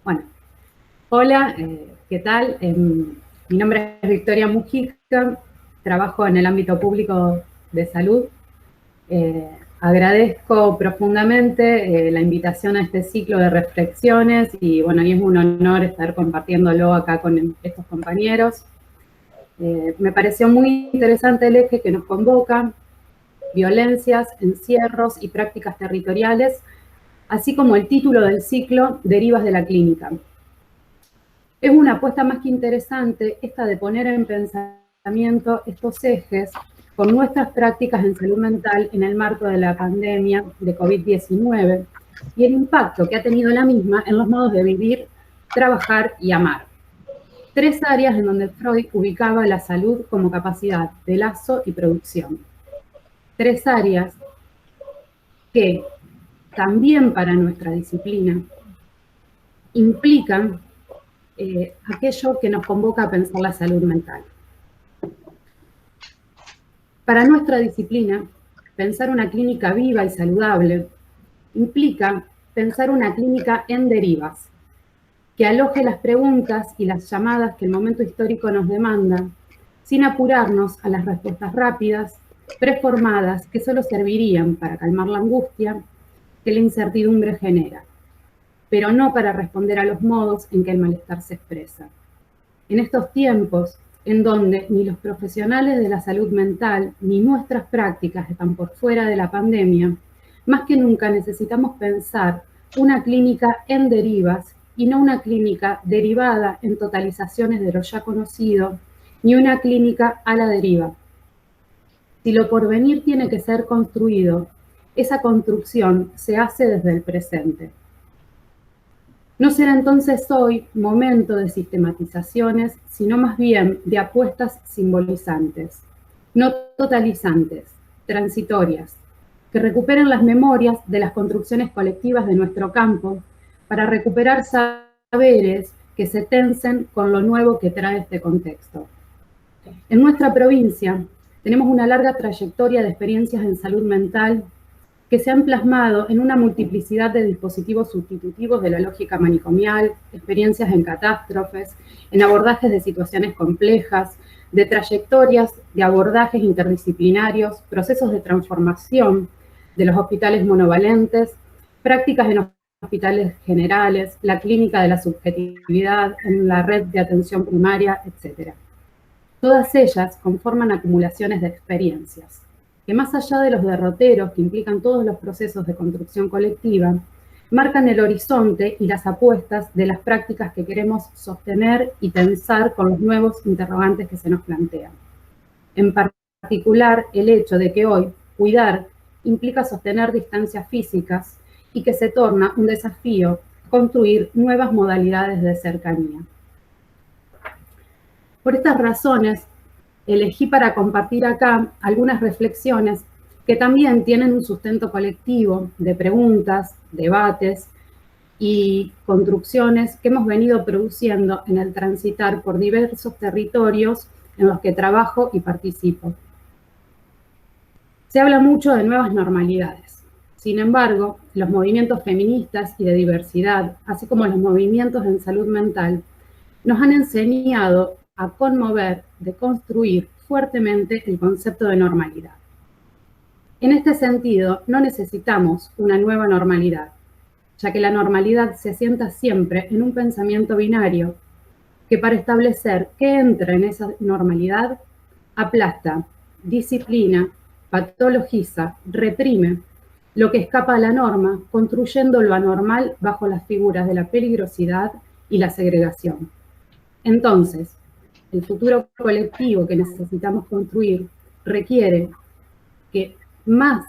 Bueno, hola, ¿qué tal? Mi nombre es Victoria Mujica, trabajo en el ámbito público de salud. Agradezco profundamente la invitación a este ciclo de reflexiones y bueno, y es un honor estar compartiéndolo acá con estos compañeros. Me pareció muy interesante el eje que nos convoca: violencias, encierros y prácticas territoriales, así como el título del ciclo, Derivas de la clínica. Es una apuesta más que interesante esta de poner en pensamiento estos ejes con nuestras prácticas en salud mental en el marco de la pandemia de COVID-19 y el impacto que ha tenido la misma en los modos de vivir, trabajar y amar. Tres áreas en donde Freud ubicaba la salud como capacidad de lazo y producción. Tres áreas que también para nuestra disciplina implican aquello que nos convoca a pensar la salud mental. Para nuestra disciplina, pensar una clínica viva y saludable implica pensar una clínica en derivas, que aloje las preguntas y las llamadas que el momento histórico nos demanda, sin apurarnos a las respuestas rápidas, preformadas, que solo servirían para calmar la angustia que la incertidumbre genera, pero no para responder a los modos en que el malestar se expresa. En estos tiempos, en donde ni los profesionales de la salud mental ni nuestras prácticas están por fuera de la pandemia, más que nunca necesitamos pensar una clínica en derivas y no una clínica derivada en totalizaciones de lo ya conocido, ni una clínica a la deriva. Si lo porvenir tiene que ser construido, esa construcción se hace desde el presente. No será entonces hoy momento de sistematizaciones, sino más bien de apuestas simbolizantes, no totalizantes, transitorias, que recuperen las memorias de las construcciones colectivas de nuestro campo para recuperar saberes que se tensen con lo nuevo que trae este contexto. En nuestra provincia tenemos una larga trayectoria de experiencias en salud mental que se han plasmado en una multiplicidad de dispositivos sustitutivos de la lógica manicomial, experiencias en catástrofes, en abordajes de situaciones complejas, de trayectorias de abordajes interdisciplinarios, procesos de transformación de los hospitales monovalentes, prácticas en hospitales generales, la clínica de la subjetividad, en la red de atención primaria, etc. Todas ellas conforman acumulaciones de experiencias que, más allá de los derroteros que implican todos los procesos de construcción colectiva, marcan el horizonte y las apuestas de las prácticas que queremos sostener y tensar con los nuevos interrogantes que se nos plantean. En particular, el hecho de que hoy cuidar implica sostener distancias físicas y que se torna un desafío construir nuevas modalidades de cercanía. Por estas razones, elegí para compartir acá algunas reflexiones que también tienen un sustento colectivo de preguntas, debates y construcciones que hemos venido produciendo en el transitar por diversos territorios en los que trabajo y participo. Se habla mucho de nuevas normalidades. Sin embargo, los movimientos feministas y de diversidad, así como los movimientos en salud mental, nos han enseñado a conmover, de construir fuertemente el concepto de normalidad. En este sentido, no necesitamos una nueva normalidad, ya que la normalidad se asienta siempre en un pensamiento binario que, para establecer qué entra en esa normalidad, aplasta, disciplina, patologiza, reprime lo que escapa a la norma, construyendo lo anormal bajo las figuras de la peligrosidad y la segregación. Entonces, el futuro colectivo que necesitamos construir requiere que, más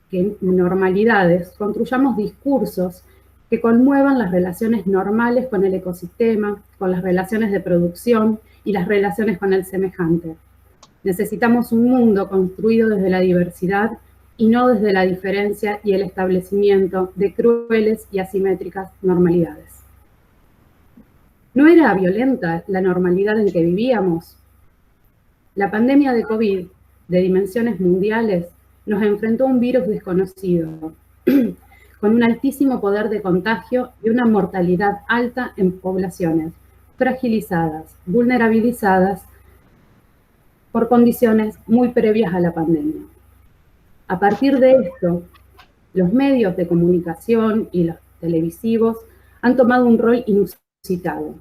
que normalidades, construyamos discursos que conmuevan las relaciones normales con el ecosistema, con las relaciones de producción y las relaciones con el semejante. Necesitamos un mundo construido desde la diversidad y no desde la diferencia y el establecimiento de crueles y asimétricas normalidades. ¿No era violenta la normalidad en que vivíamos? La pandemia de COVID, de dimensiones mundiales, nos enfrentó a un virus desconocido, con un altísimo poder de contagio y una mortalidad alta en poblaciones fragilizadas, vulnerabilizadas por condiciones muy previas a la pandemia. A partir de esto, los medios de comunicación y los televisivos han tomado un rol inusitado.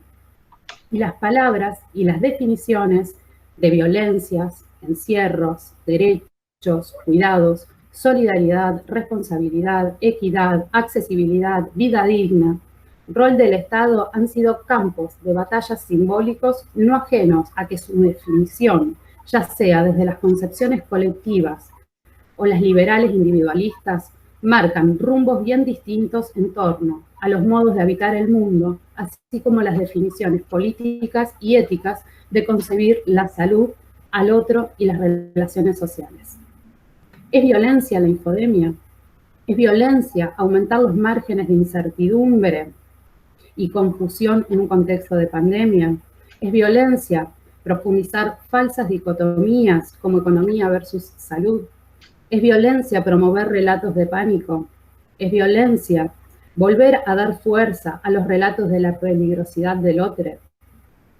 Y las palabras y las definiciones de violencias, encierros, derechos, cuidados, solidaridad, responsabilidad, equidad, accesibilidad, vida digna, rol del Estado han sido campos de batallas simbólicos no ajenos a que su definición, ya sea desde las concepciones colectivas o las liberales individualistas, marcan rumbos bien distintos en torno a los modos de habitar el mundo, así como las definiciones políticas y éticas de concebir la salud, al otro y las relaciones sociales. ¿Es violencia la infodemia? ¿Es violencia aumentar los márgenes de incertidumbre y confusión en un contexto de pandemia? ¿Es violencia profundizar falsas dicotomías como economía versus salud? ¿Es violencia promover relatos de pánico? ¿Es violencia volver a dar fuerza a los relatos de la peligrosidad del otro?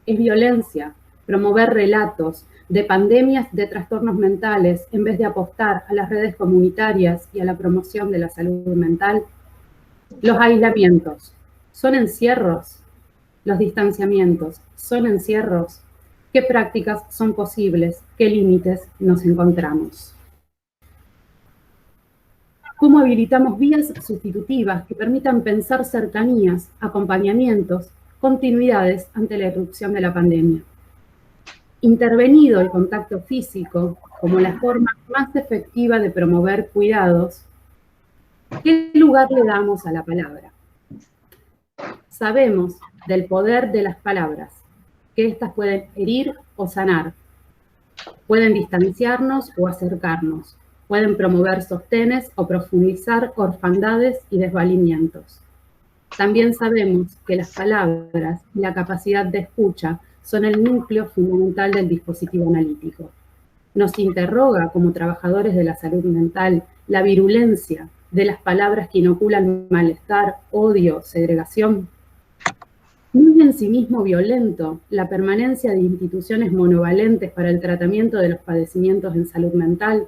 ¿Es violencia promover relatos de pandemias de trastornos mentales en vez de apostar a las redes comunitarias y a la promoción de la salud mental? Los aislamientos son encierros. Los distanciamientos son encierros. ¿Qué prácticas son posibles? ¿Qué límites nos encontramos? ¿Cómo habilitamos vías sustitutivas que permitan pensar cercanías, acompañamientos, continuidades ante la irrupción de la pandemia? Intervenido el contacto físico como la forma más efectiva de promover cuidados, ¿qué lugar le damos a la palabra? Sabemos del poder de las palabras, que éstas pueden herir o sanar, pueden distanciarnos o acercarnos, pueden promover sostenes o profundizar orfandades y desvalimientos. También sabemos que las palabras y la capacidad de escucha son el núcleo fundamental del dispositivo analítico. Nos interroga como trabajadores de la salud mental la virulencia de las palabras que inoculan malestar, odio, segregación. ¿No es en sí mismo violento la permanencia de instituciones monovalentes para el tratamiento de los padecimientos en salud mental?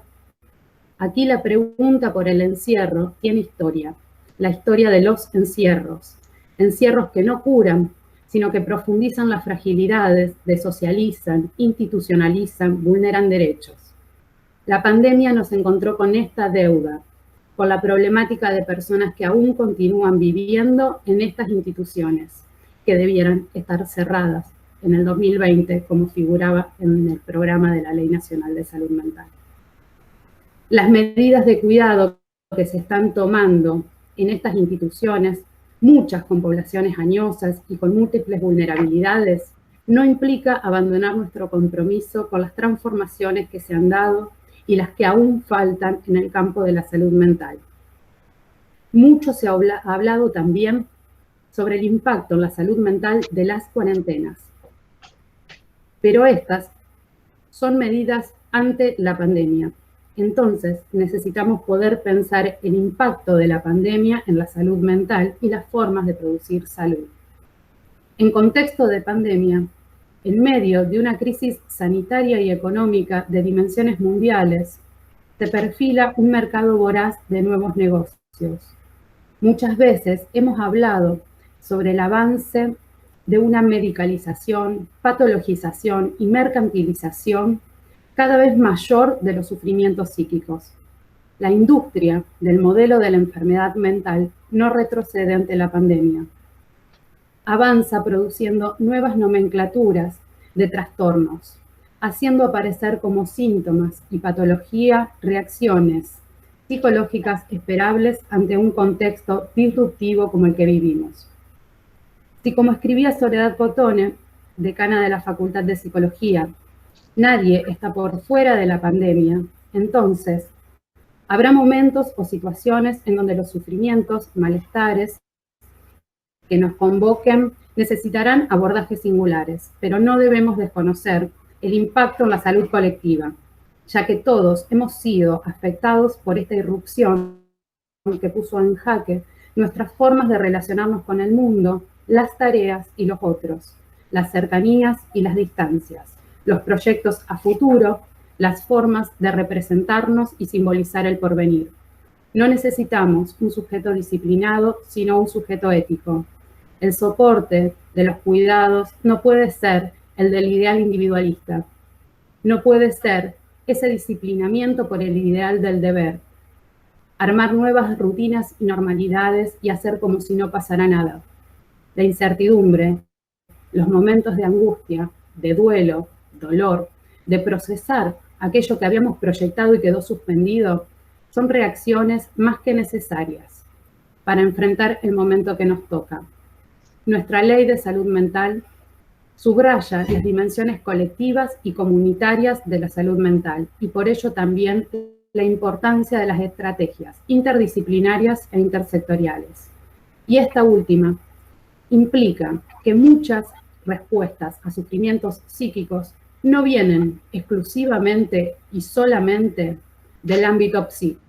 Aquí la pregunta por el encierro tiene historia, la historia de los encierros, encierros que no curan, sino que profundizan las fragilidades, desocializan, institucionalizan, vulneran derechos. La pandemia nos encontró con esta deuda, con la problemática de personas que aún continúan viviendo en estas instituciones, que debieran estar cerradas en el 2020, como figuraba en el programa de la Ley Nacional de Salud Mental. Las medidas de cuidado que se están tomando en estas instituciones, muchas con poblaciones añosas y con múltiples vulnerabilidades, no implica abandonar nuestro compromiso con las transformaciones que se han dado y las que aún faltan en el campo de la salud mental. Mucho se ha hablado también sobre el impacto en la salud mental de las cuarentenas, pero estas son medidas ante la pandemia. Entonces, necesitamos poder pensar el impacto de la pandemia en la salud mental y las formas de producir salud. En contexto de pandemia, en medio de una crisis sanitaria y económica de dimensiones mundiales, se perfila un mercado voraz de nuevos negocios. Muchas veces hemos hablado sobre el avance de una medicalización, patologización y mercantilización cada vez mayor de los sufrimientos psíquicos. La industria del modelo de la enfermedad mental no retrocede ante la pandemia. Avanza produciendo nuevas nomenclaturas de trastornos, haciendo aparecer como síntomas y patología reacciones psicológicas esperables ante un contexto disruptivo como el que vivimos. Si, como escribía Soledad Cotone, decana de la Facultad de Psicología, nadie está por fuera de la pandemia, entonces habrá momentos o situaciones en donde los sufrimientos, malestares que nos convoquen necesitarán abordajes singulares, pero no debemos desconocer el impacto en la salud colectiva, ya que todos hemos sido afectados por esta irrupción que puso en jaque nuestras formas de relacionarnos con el mundo, las tareas y los otros, las cercanías y las distancias, los proyectos a futuro, las formas de representarnos y simbolizar el porvenir. No necesitamos un sujeto disciplinado, sino un sujeto ético. El soporte de los cuidados no puede ser el del ideal individualista. No puede ser ese disciplinamiento por el ideal del deber. Armar nuevas rutinas y normalidades y hacer como si no pasara nada. La incertidumbre, los momentos de angustia, de duelo, dolor, de procesar aquello que habíamos proyectado y quedó suspendido, son reacciones más que necesarias para enfrentar el momento que nos toca. Nuestra ley de salud mental subraya las dimensiones colectivas y comunitarias de la salud mental y por ello también la importancia de las estrategias interdisciplinarias e intersectoriales. Y esta última implica que muchas respuestas a sufrimientos psíquicos no vienen exclusivamente y solamente del ámbito psíquico.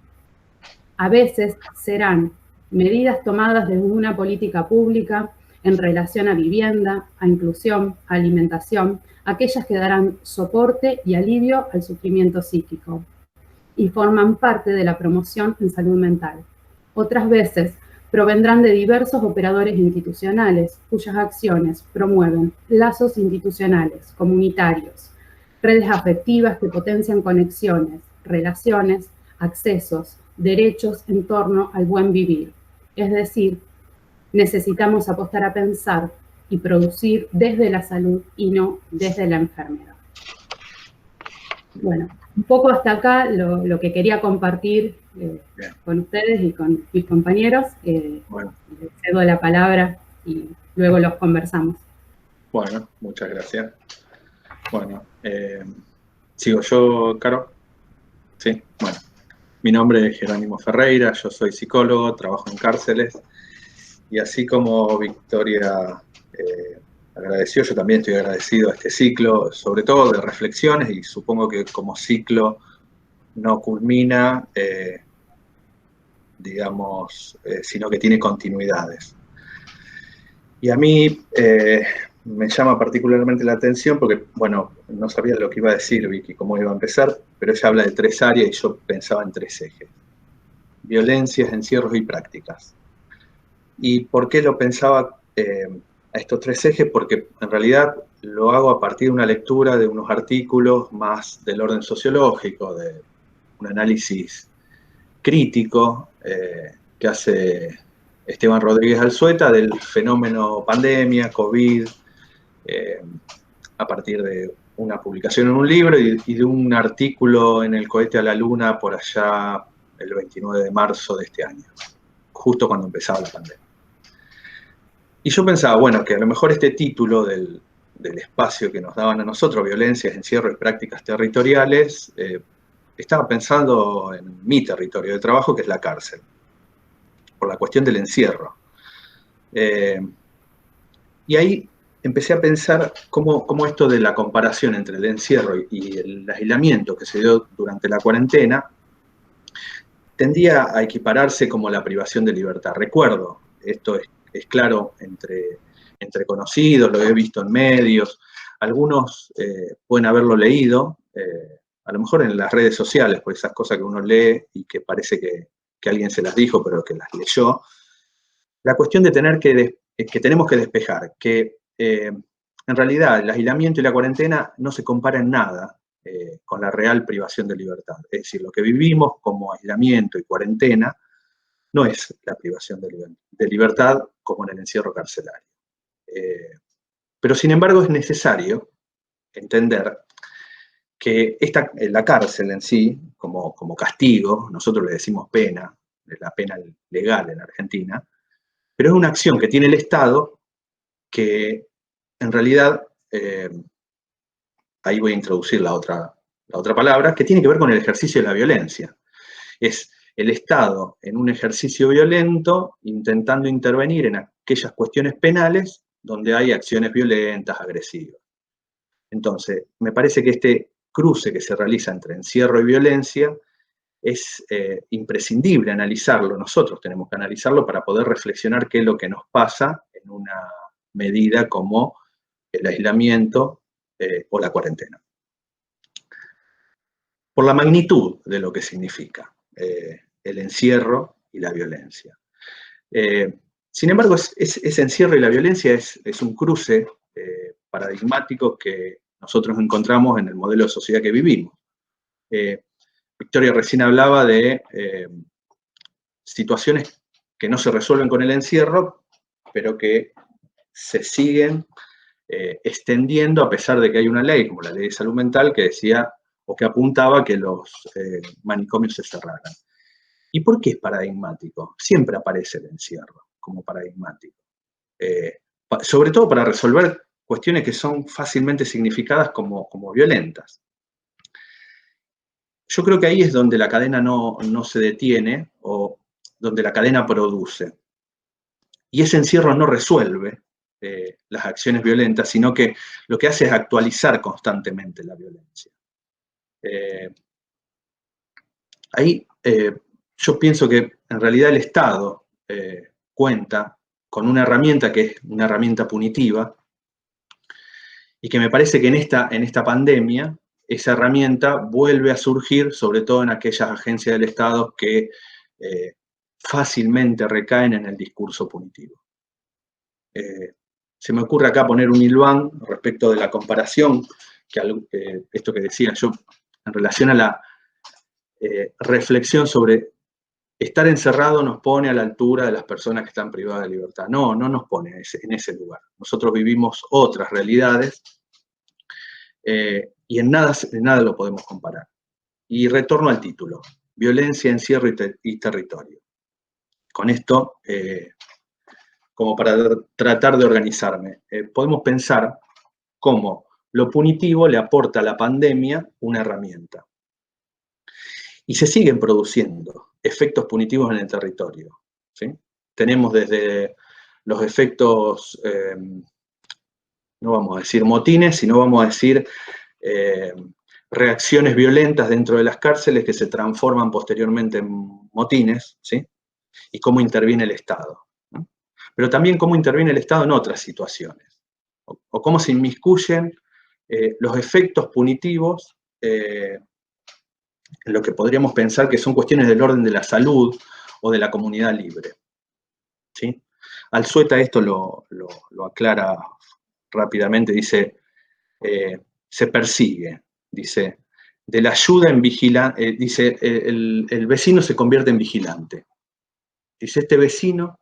A veces serán medidas tomadas desde una política pública en relación a vivienda, a inclusión, a alimentación, aquellas que darán soporte y alivio al sufrimiento psíquico y forman parte de la promoción en salud mental. Otras veces provendrán de diversos operadores institucionales cuyas acciones promueven lazos institucionales, comunitarios, redes afectivas que potencian conexiones, relaciones, accesos, derechos en torno al buen vivir. Es decir, necesitamos apostar a pensar y producir desde la salud y no desde la enfermedad. Bueno, un poco hasta acá lo que quería compartir con ustedes y con mis compañeros. Bueno. Les cedo la palabra y luego los conversamos. Bueno, muchas gracias. Bueno, sigo yo, Caro. Sí, bueno. Mi nombre es Jerónimo Ferreira, yo soy psicólogo, trabajo en cárceles y así como Victoria agradeció, yo también estoy agradecido a este ciclo, sobre todo de reflexiones y supongo que como ciclo no culmina, digamos, sino que tiene continuidades. Y a mí me llama particularmente la atención porque, bueno, no sabía lo que iba a decir Vicky, cómo iba a empezar, pero ella habla de 3 áreas y yo pensaba en 3 ejes. Violencias, encierros y prácticas. ¿Y por qué lo pensaba a estos 3 ejes? Porque en realidad lo hago a partir de una lectura de unos artículos más del orden sociológico, de un análisis crítico que hace Esteban Rodríguez Alzueta del fenómeno pandemia, COVID, a partir de una publicación en un libro y de un artículo en el Cohete a la Luna por allá el 29 de marzo de este año, justo cuando empezaba la pandemia. Y yo pensaba, bueno, que a lo mejor este título del espacio que nos daban a nosotros, violencias, encierros y prácticas territoriales, estaba pensando en mi territorio de trabajo, que es la cárcel, por la cuestión del encierro. Y ahí empecé a pensar cómo esto de la comparación entre el encierro y el aislamiento que se dio durante la cuarentena tendía a equipararse como la privación de libertad. Recuerdo, esto es claro entre conocidos, lo he visto en medios, algunos pueden haberlo leído, a lo mejor en las redes sociales, por esas cosas que uno lee y que parece que alguien se las dijo, pero que las leyó. La cuestión de que tenemos que despejar, que en realidad el aislamiento y la cuarentena no se comparan en nada con la real privación de libertad. Es decir, lo que vivimos como aislamiento y cuarentena no es la privación de libertad como en el encierro carcelario. Pero sin embargo es necesario entender que la cárcel en sí, como castigo, nosotros le decimos pena, es la pena legal en Argentina, pero es una acción que tiene el Estado que en realidad, ahí voy a introducir la otra palabra, que tiene que ver con el ejercicio de la violencia. Es el Estado en un ejercicio violento intentando intervenir en aquellas cuestiones penales donde hay acciones violentas, agresivas. Entonces, me parece que este cruce que se realiza entre encierro y violencia es imprescindible analizarlo, nosotros tenemos que analizarlo para poder reflexionar qué es lo que nos pasa en una medida como el aislamiento o la cuarentena. Por la magnitud de lo que significa el encierro y la violencia. Sin embargo, ese encierro y la violencia es un cruce paradigmático que nosotros encontramos en el modelo de sociedad que vivimos. Victoria recién hablaba de situaciones que no se resuelven con el encierro, pero que se siguen extendiendo a pesar de que hay una ley, como la ley de salud mental, que decía o que apuntaba que los manicomios se cerraran. ¿Y por qué es paradigmático? Siempre aparece el encierro como paradigmático. Sobre todo para resolver cuestiones que son fácilmente significadas como violentas. Yo creo que ahí es donde la cadena no se detiene o donde la cadena produce. Y ese encierro no resuelve las acciones violentas, sino que lo que hace es actualizar constantemente la violencia. Ahí yo pienso que en realidad el Estado cuenta con una herramienta que es una herramienta punitiva y que me parece que en esta pandemia esa herramienta vuelve a surgir, sobre todo en aquellas agencias del Estado que fácilmente recaen en el discurso punitivo. Se me ocurre acá poner un hilván respecto de la comparación, esto que decía yo, en relación a la reflexión sobre estar encerrado nos pone a la altura de las personas que están privadas de libertad. No nos pone en ese lugar. Nosotros vivimos otras realidades y en nada lo podemos comparar. Y retorno al título, violencia, encierro y territorio. Con esto, como para tratar de organizarme, podemos pensar cómo lo punitivo le aporta a la pandemia una herramienta. Y se siguen produciendo efectos punitivos en el territorio, ¿sí? Tenemos desde los efectos, no vamos a decir motines, sino vamos a decir reacciones violentas dentro de las cárceles que se transforman posteriormente en motines, ¿sí? Y cómo interviene el Estado, ¿no? Pero también cómo interviene el Estado en otras situaciones, o cómo se inmiscuyen los efectos punitivos en lo que podríamos pensar que son cuestiones del orden de la salud o de la comunidad libre, ¿sí? Alzueta esto lo aclara rápidamente, dice, se persigue, dice, de la ayuda en vigilante, dice, el vecino se convierte en vigilante. Dice, este vecino,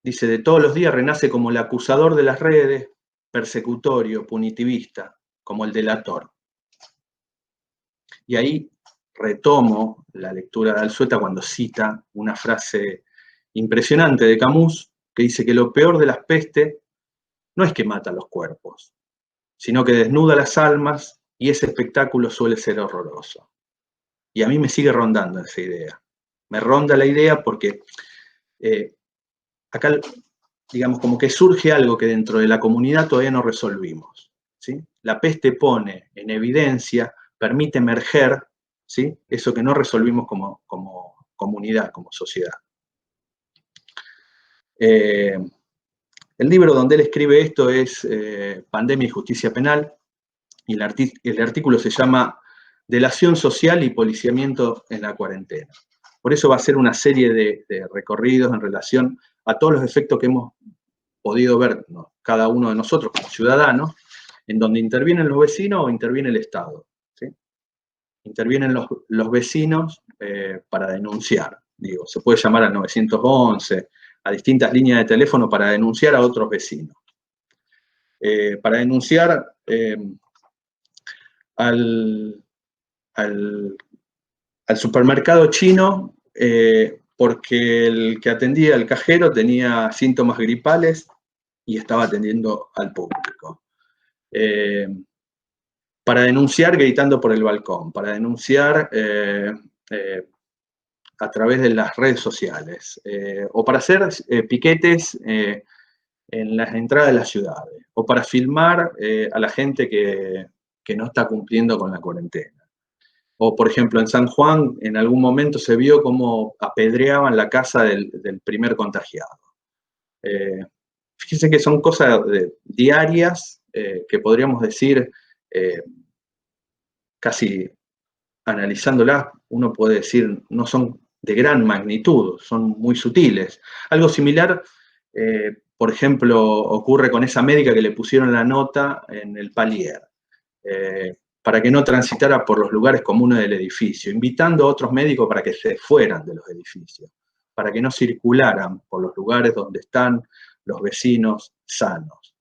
dice, de todos los días renace como el acusador de las redes, persecutorio, punitivista, como el delator. Y ahí retomo la lectura de Alzueta cuando cita una frase impresionante de Camus, que dice que lo peor de las pestes no es que mata los cuerpos, sino que desnuda las almas y ese espectáculo suele ser horroroso. Y a mí me sigue rondando esa idea. Me ronda la idea porque acá, digamos, como que surge algo que dentro de la comunidad todavía no resolvimos, ¿sí? La peste pone en evidencia, permite emerger, ¿sí? Eso que no resolvimos como comunidad, como sociedad. El libro donde él escribe esto es Pandemia y Justicia Penal, y el artículo se llama Delación social y policiamiento en la cuarentena. Por eso va a ser una serie de recorridos en relación a todos los efectos que hemos podido ver, ¿no?, cada uno de nosotros como ciudadanos, en donde intervienen los vecinos o interviene el Estado, ¿sí? Intervienen los vecinos para denunciar. Digo, se puede llamar al 911, a distintas líneas de teléfono para denunciar a otros vecinos. Para denunciar al supermercado chino porque el que atendía, el cajero, tenía síntomas gripales y estaba atendiendo al público. Para denunciar gritando por el balcón, para denunciar a través de las redes sociales, o para hacer piquetes en las entradas de las ciudades, o para filmar a la gente que no está cumpliendo con la cuarentena. O, por ejemplo, en San Juan, en algún momento se vio cómo apedreaban la casa del primer contagiado. Fíjense que son cosas diarias que podríamos decir, casi analizándolas, uno puede decir, no son de gran magnitud, son muy sutiles. Algo similar, por ejemplo, ocurre con esa médica que le pusieron la nota en el palier, para que no transitara por los lugares comunes del edificio, invitando a otros médicos para que se fueran de los edificios, para que no circularan por los lugares donde están los vecinos sanos.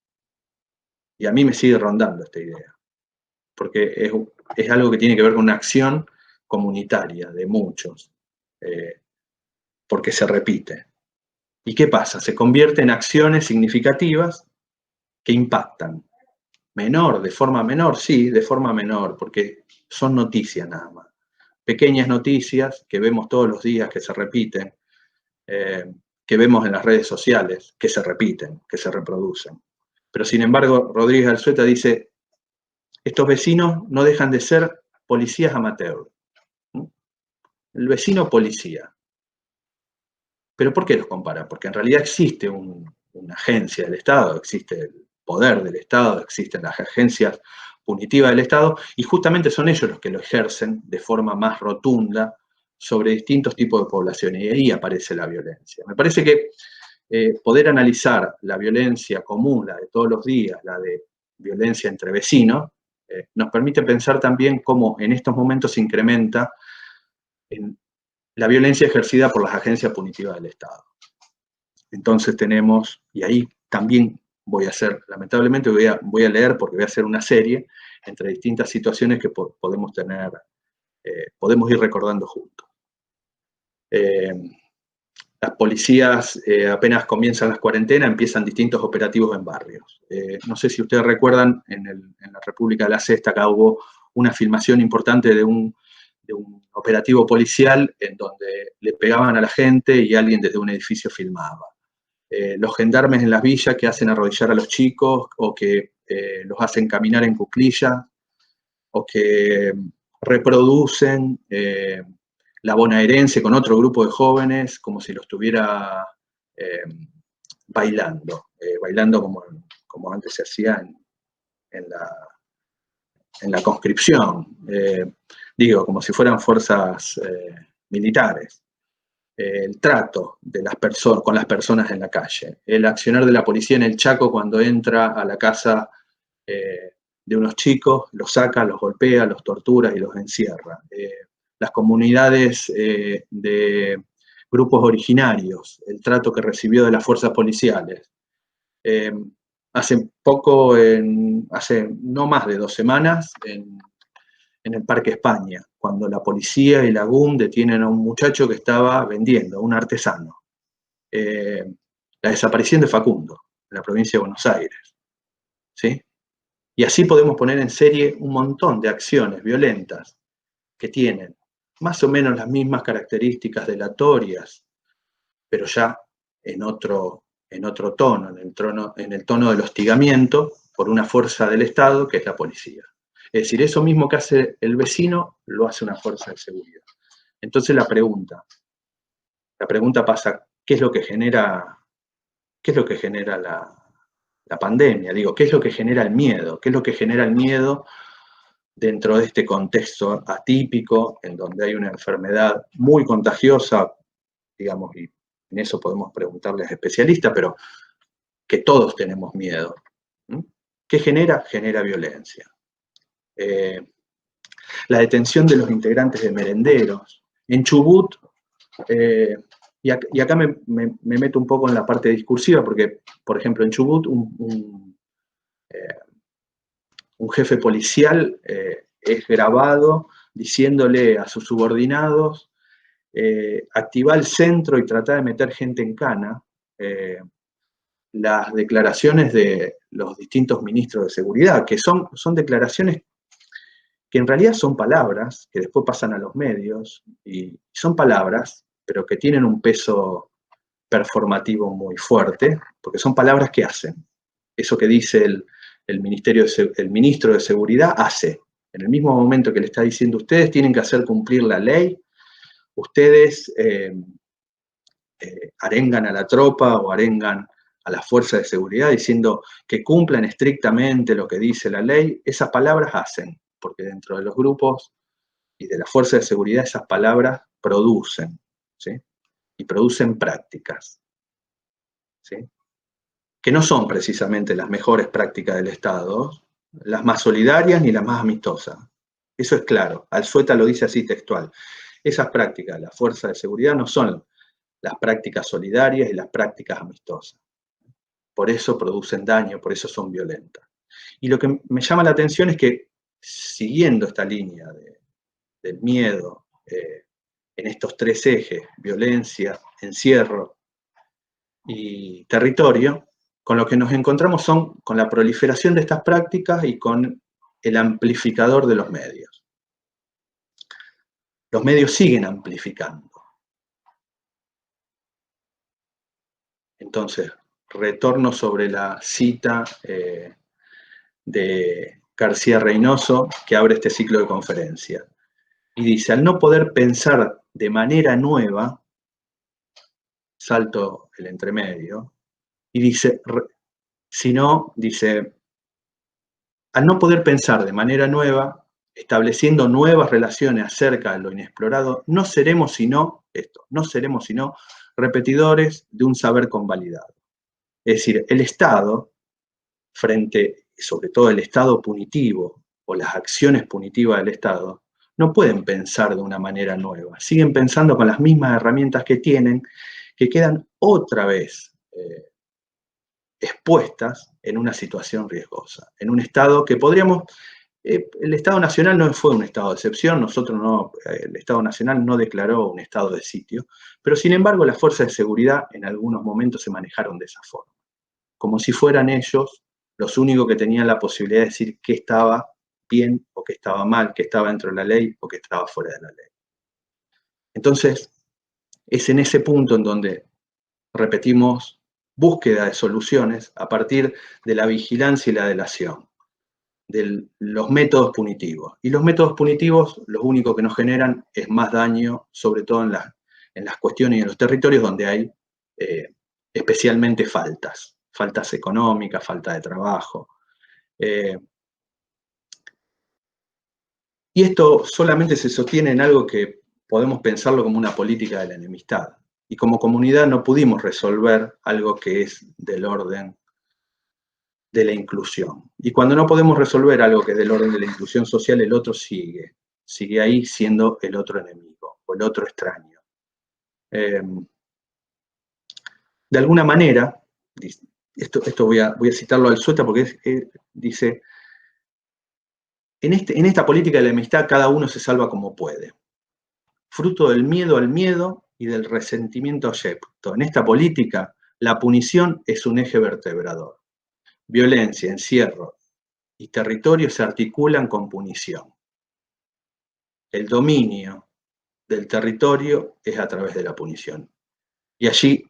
Y a mí me sigue rondando esta idea, porque es algo que tiene que ver con una acción comunitaria de muchos, porque se repite. ¿Y qué pasa? Se convierte en acciones significativas que impactan. Menor, de forma menor, sí, de forma menor, porque son noticias nada más. Pequeñas noticias que vemos todos los días, que se repiten, que vemos en las redes sociales, que se repiten, que se reproducen. Pero sin embargo, Rodríguez Alzueta dice, estos vecinos no dejan de ser policías amateur. El vecino policía. ¿Pero por qué los compara? Porque en realidad existe una agencia del Estado, existe el poder del Estado, existen las agencias punitivas del Estado, y justamente son ellos los que lo ejercen de forma más rotunda sobre distintos tipos de poblaciones, y ahí aparece la violencia. Me parece que poder analizar la violencia común, la de todos los días, la de violencia entre vecinos, nos permite pensar también cómo en estos momentos se incrementa la violencia ejercida por las agencias punitivas del Estado. Entonces tenemos, y ahí también voy a hacer, lamentablemente voy a leer porque voy a hacer una serie entre distintas situaciones que podemos tener, podemos ir recordando juntos. Las policías, apenas comienzan las cuarentenas, empiezan distintos operativos en barrios. No sé si ustedes recuerdan, en la República de la Sexta acá hubo una filmación importante de un operativo policial en donde le pegaban a la gente y alguien desde un edificio filmaba. Los gendarmes en las villas que hacen arrodillar a los chicos o que los hacen caminar en cuclillas o que reproducen la bonaerense con otro grupo de jóvenes como si lo estuviera bailando, bailando como antes se hacía en la conscripción, digo, como si fueran fuerzas militares. El trato de con las personas en la calle, el accionar de la policía en el Chaco cuando entra a la casa de unos chicos, los saca, los golpea, los tortura y los encierra. Las comunidades de grupos originarios, el trato que recibió de las fuerzas policiales. Hace poco, hace no más de 2 semanas, en el Parque España, cuando la policía y la GUM detienen a un muchacho que estaba vendiendo, un artesano. La desaparición de Facundo, en la provincia de Buenos Aires. ¿Sí? Y así podemos poner en serie un montón de acciones violentas que tienen más o menos las mismas características delatorias, pero ya en otro tono, en el tono del hostigamiento por una fuerza del Estado que es la policía. Es decir, eso mismo que hace el vecino, lo hace una fuerza de seguridad. Entonces la pregunta pasa, ¿qué es lo que genera la pandemia? Digo, ¿qué es lo que genera el miedo? ¿Qué es lo que genera el miedo dentro de este contexto atípico, en donde hay una enfermedad muy contagiosa, digamos, y en eso podemos preguntarles a especialistas, pero que todos tenemos miedo? ¿Qué genera? Genera violencia. La detención de los integrantes de merenderos. En Chubut, y acá me meto un poco en la parte discursiva, porque, por ejemplo, en Chubut un jefe policial es grabado diciéndole a sus subordinados, activa el centro y trata de meter gente en cana. Las declaraciones de los distintos ministros de seguridad, que son declaraciones que en realidad son palabras, que después pasan a los medios, y son palabras, pero que tienen un peso performativo muy fuerte, porque son palabras que hacen. Eso que dice el ministro de Seguridad hace. En el mismo momento que le está diciendo, ustedes tienen que hacer cumplir la ley, ustedes arengan a la tropa o arengan a las fuerzas de seguridad diciendo que cumplan estrictamente lo que dice la ley, esas palabras hacen, porque dentro de los grupos y de las fuerzas de seguridad esas palabras producen, ¿sí? Y producen prácticas, ¿sí? Que no son precisamente las mejores prácticas del Estado, las más solidarias ni las más amistosas. Eso es claro, Alzueta lo dice así textual. Esas prácticas, las fuerzas de seguridad, no son las prácticas solidarias y las prácticas amistosas. Por eso producen daño, por eso son violentas. Y lo que me llama la atención es que, siguiendo esta línea del miedo, en estos tres ejes, violencia, encierro y territorio, con lo que nos encontramos son con la proliferación de estas prácticas y con el amplificador de los medios. Los medios siguen amplificando. Entonces, retorno sobre la cita de García Reynoso, que abre este ciclo de conferencia. Y dice, al no poder pensar de manera nueva, salto el entremedio, y dice, sino, dice, al no poder pensar de manera nueva, estableciendo nuevas relaciones acerca de lo inexplorado, no seremos sino, no seremos sino repetidores de un saber convalidado. Es decir, el Estado, frente, sobre todo el Estado punitivo o las acciones punitivas del Estado, no pueden pensar de una manera nueva. Siguen pensando con las mismas herramientas que tienen, que quedan otra vez expuestas en una situación riesgosa, en un Estado que podríamos... el Estado Nacional no fue un estado de excepción, el Estado Nacional no declaró un estado de sitio, pero sin embargo las fuerzas de seguridad en algunos momentos se manejaron de esa forma, como si fueran ellos los únicos que tenían la posibilidad de decir qué estaba bien o qué estaba mal, qué estaba dentro de la ley o qué estaba fuera de la ley. Entonces, es en ese punto en donde repetimos búsqueda de soluciones a partir de la vigilancia y la delación, de los métodos punitivos. Y los métodos punitivos lo único que nos generan es más daño, sobre todo en las cuestiones y en los territorios donde hay especialmente faltas económicas, falta de trabajo. Y esto solamente se sostiene en algo que podemos pensarlo como una política de la enemistad. Y como comunidad no pudimos resolver algo que es del orden de la inclusión. Y cuando no podemos resolver algo que es del orden de la inclusión social, el otro sigue ahí siendo el otro enemigo o el otro extraño. De alguna manera, esto voy a citarlo al Alzueta porque dice, en esta política de la amistad cada uno se salva como puede, fruto del miedo al miedo y del resentimiento abyecto. En esta política, la punición es un eje vertebrador. Violencia, encierro y territorio se articulan con punición. El dominio del territorio es a través de la punición. Y allí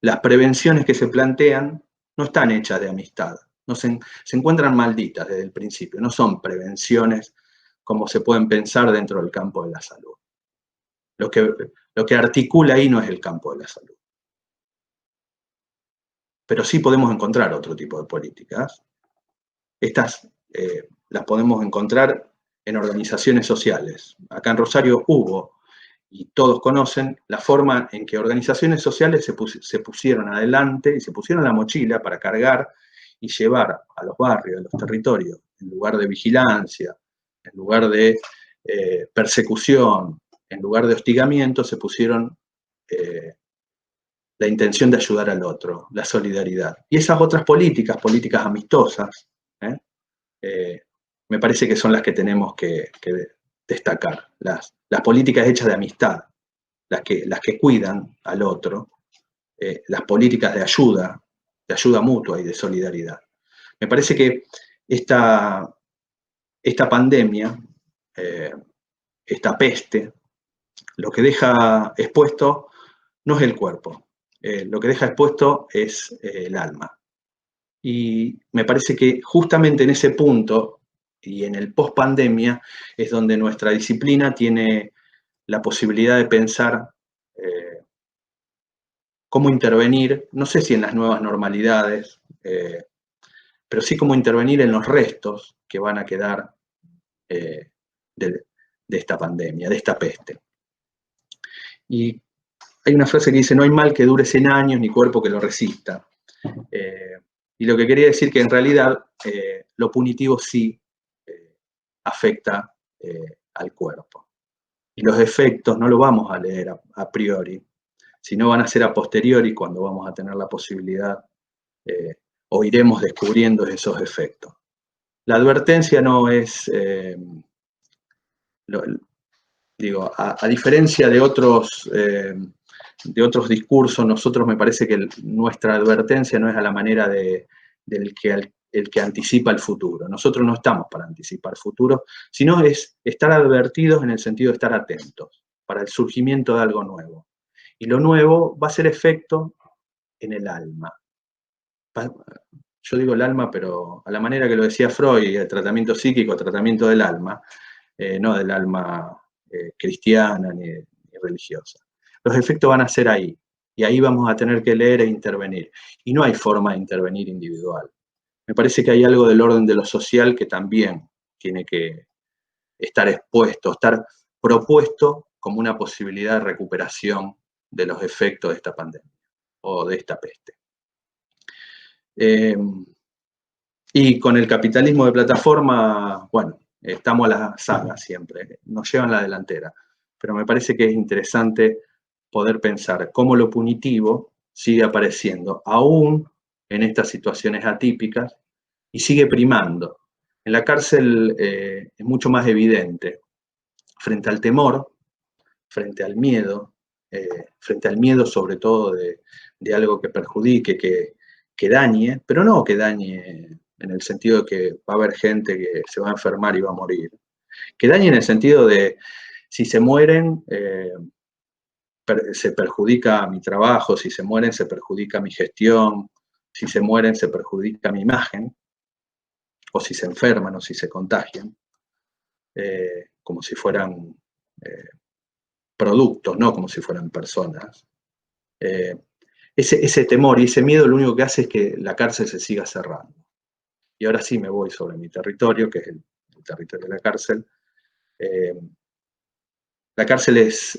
las prevenciones que se plantean no están hechas de amistad, se encuentran malditas desde el principio, no son prevenciones como se pueden pensar dentro del campo de la salud. Lo que articula ahí no es el campo de la salud. Pero sí podemos encontrar otro tipo de políticas. Estas las podemos encontrar en organizaciones sociales. Acá en Rosario hubo, y todos conocen, la forma en que organizaciones sociales se pusieron adelante y se pusieron la mochila para cargar y llevar a los barrios, a los territorios, en lugar de vigilancia, en lugar de persecución, en lugar de hostigamiento, se pusieron la intención de ayudar al otro, la solidaridad. Y esas otras políticas amistosas, me parece que son las que tenemos que destacar. Las políticas hechas de amistad, las que cuidan al otro, las políticas de ayuda mutua y de solidaridad. Me parece que esta pandemia, esta peste, lo que deja expuesto no es el cuerpo, lo que deja expuesto es el alma. Y me parece que justamente en ese punto Y en el post-pandemia es donde nuestra disciplina tiene la posibilidad de pensar cómo intervenir, no sé si en las nuevas normalidades, pero sí cómo intervenir en los restos que van a quedar de esta pandemia, de esta peste. Y hay una frase que dice, no hay mal que dure 100 años ni cuerpo que lo resista. Y lo que quería decir que en realidad lo punitivo sí afecta al cuerpo. Y los efectos no los vamos a leer a priori, sino van a ser a posteriori cuando vamos a tener la posibilidad o iremos descubriendo esos efectos. La advertencia no es, digo, a diferencia de otros discursos, nosotros me parece que nuestra advertencia no es a la manera del que anticipa el futuro. Nosotros no estamos para anticipar futuro, sino es estar advertidos en el sentido de estar atentos para el surgimiento de algo nuevo. Y lo nuevo va a ser efecto en el alma. Yo digo el alma, pero a la manera que lo decía Freud, el tratamiento psíquico, tratamiento del alma, no del alma cristiana ni religiosa. Los efectos van a ser ahí, y ahí vamos a tener que leer e intervenir. Y no hay forma de intervenir individual. Me parece que hay algo del orden de lo social que también tiene que estar expuesto, estar propuesto como una posibilidad de recuperación de los efectos de esta pandemia o de esta peste. Y con el capitalismo de plataforma, bueno, estamos a la saga siempre, nos llevan la delantera. Pero me parece que es interesante poder pensar cómo lo punitivo sigue apareciendo, aún en estas situaciones atípicas, y sigue primando. En la cárcel es mucho más evidente, frente al temor, frente al miedo sobre todo de algo que perjudique, que dañe, pero no que dañe en el sentido de que va a haber gente que se va a enfermar y va a morir, que dañe en el sentido de si se mueren, se perjudica mi trabajo, si se mueren se perjudica mi gestión, si se mueren se perjudica mi imagen, o si se enferman o si se contagian, como si fueran productos, no como si fueran personas. Ese temor y ese miedo lo único que hace es que la cárcel se siga cerrando. Y ahora sí me voy sobre mi territorio, que es el territorio de la cárcel. La cárcel es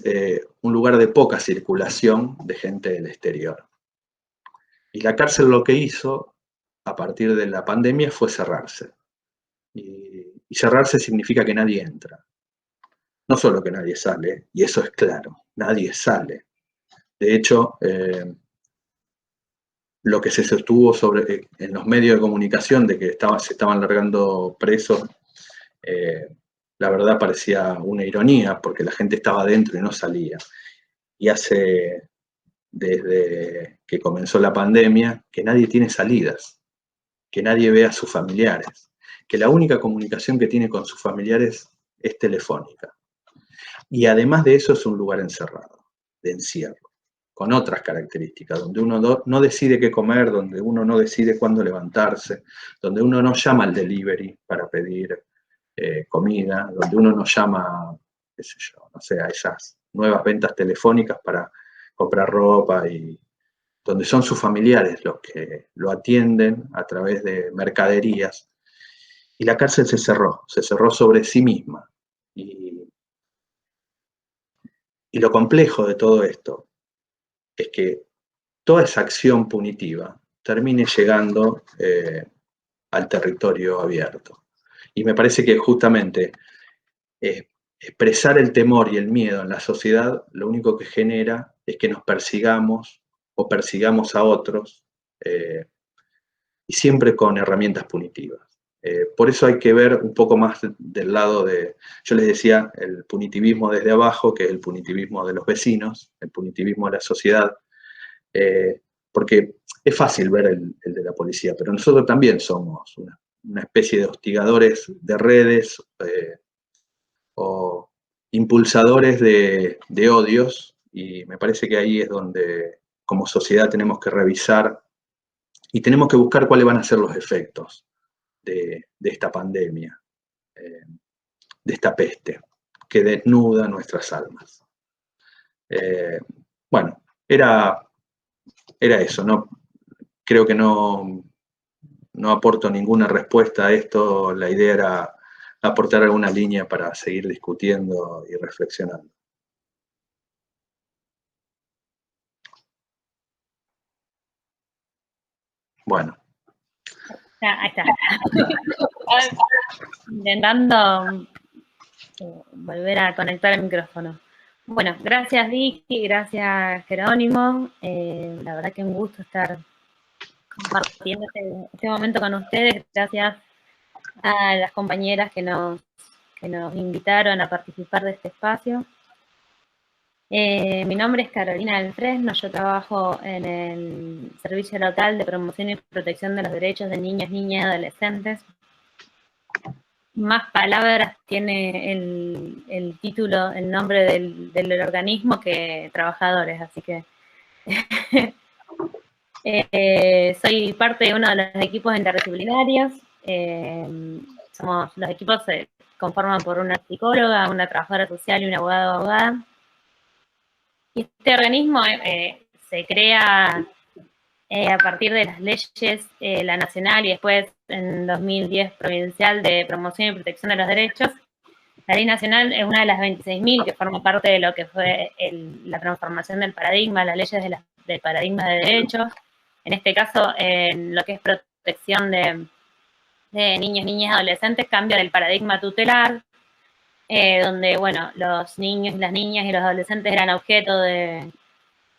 un lugar de poca circulación de gente del exterior. Y la cárcel lo que hizo a partir de la pandemia fue cerrarse. Y cerrarse significa que nadie entra. No solo que nadie sale, y eso es claro, nadie sale. De hecho, lo que se sostuvo en los medios de comunicación de que se estaban largando presos, la verdad parecía una ironía, porque la gente estaba adentro y no salía. Y desde que comenzó la pandemia, que nadie tiene salidas, que nadie ve a sus familiares, que la única comunicación que tiene con sus familiares es telefónica. Y además de eso es un lugar encerrado, de encierro, con otras características, donde uno no decide qué comer, donde uno no decide cuándo levantarse, donde uno no llama al delivery para pedir comida, donde uno no llama, qué sé yo, no sé, a esas nuevas ventas telefónicas para comprar ropa, y donde son sus familiares los que lo atienden a través de mercaderías. Y la cárcel se cerró sobre sí misma. Y lo complejo de todo esto es que toda esa acción punitiva termine llegando al territorio abierto. Y me parece que justamente expresar el temor y el miedo en la sociedad lo único que genera es que nos persigamos o persigamos a otros, y siempre con herramientas punitivas. Por eso hay que ver un poco más del lado de, yo les decía, el punitivismo desde abajo, que es el punitivismo de los vecinos, el punitivismo de la sociedad, porque es fácil ver el de la policía, pero nosotros también somos una especie de hostigadores de redes o impulsadores de odios, y me parece que ahí es donde como sociedad tenemos que revisar y tenemos que buscar cuáles van a ser los efectos de esta pandemia. de esta peste que desnuda nuestras almas. Bueno, era eso, ¿no? Creo que no aporto ninguna respuesta a esto, la idea era aportar alguna línea para seguir discutiendo y reflexionando. Bueno. Ahí está. Intentando volver a conectar el micrófono. Bueno, gracias Vicky, gracias Jerónimo. La verdad que un gusto estar compartiendo este momento con ustedes. Gracias a las compañeras que nos invitaron a participar de este espacio. Mi nombre es Carolina del Fresno, yo trabajo en el Servicio Local de Promoción y Protección de los Derechos de Niñas, Niñas y Adolescentes. Más palabras tiene el título, el nombre del organismo que trabajadores, así que soy parte de uno de los equipos interdisciplinarios. Los equipos se conforman por una psicóloga, una trabajadora social y un abogado o abogada. Y este organismo se crea a partir de las leyes, la nacional y después en 2010 provincial de promoción y protección de los derechos. La ley nacional es una de las 26.000 que forma parte de lo que fue la transformación del paradigma, las leyes del paradigma de derechos. En este caso, en lo que es protección de niños, niñas y adolescentes, cambia del paradigma tutelar, donde, bueno, los niños, las niñas y los adolescentes eran objeto de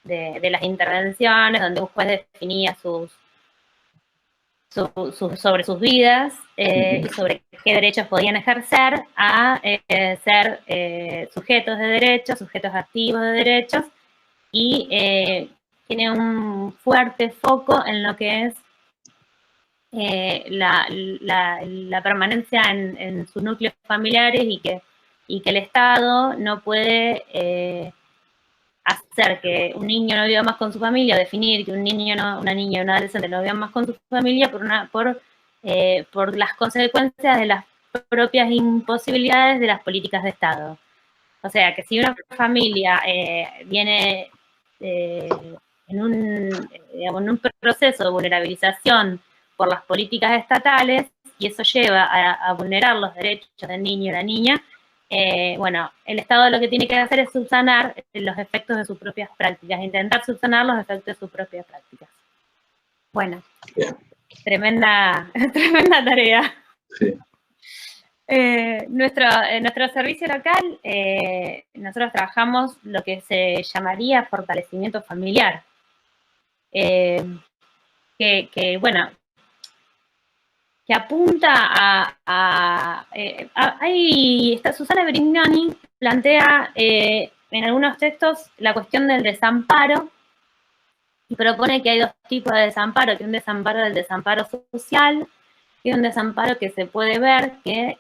las intervenciones, donde un juez definía sobre sus vidas y sobre qué derechos podían ejercer, a ser sujetos de derechos, sujetos activos de derechos, y tiene un fuerte foco en lo que es la permanencia en sus núcleos familiares y que el Estado no puede hacer que un niño no viva más con su familia, o definir que un niño, una niña o un adolescente no viva más con su familia por las consecuencias de las propias imposibilidades de las políticas de Estado. O sea, que si una familia viene en un proceso de vulnerabilización por las políticas estatales, y eso lleva a vulnerar los derechos del niño y la niña, bueno, el Estado lo que tiene que hacer es subsanar los efectos de sus propias prácticas, intentar subsanar los efectos de sus propias prácticas. Bueno, tremenda tarea. Sí. Nuestro servicio local, nosotros trabajamos lo que se llamaría fortalecimiento familiar, bueno, que apunta Susana Brignoni plantea en algunos textos la cuestión del desamparo y propone que hay dos tipos de desamparo, que un desamparo del desamparo social y un desamparo que se puede ver que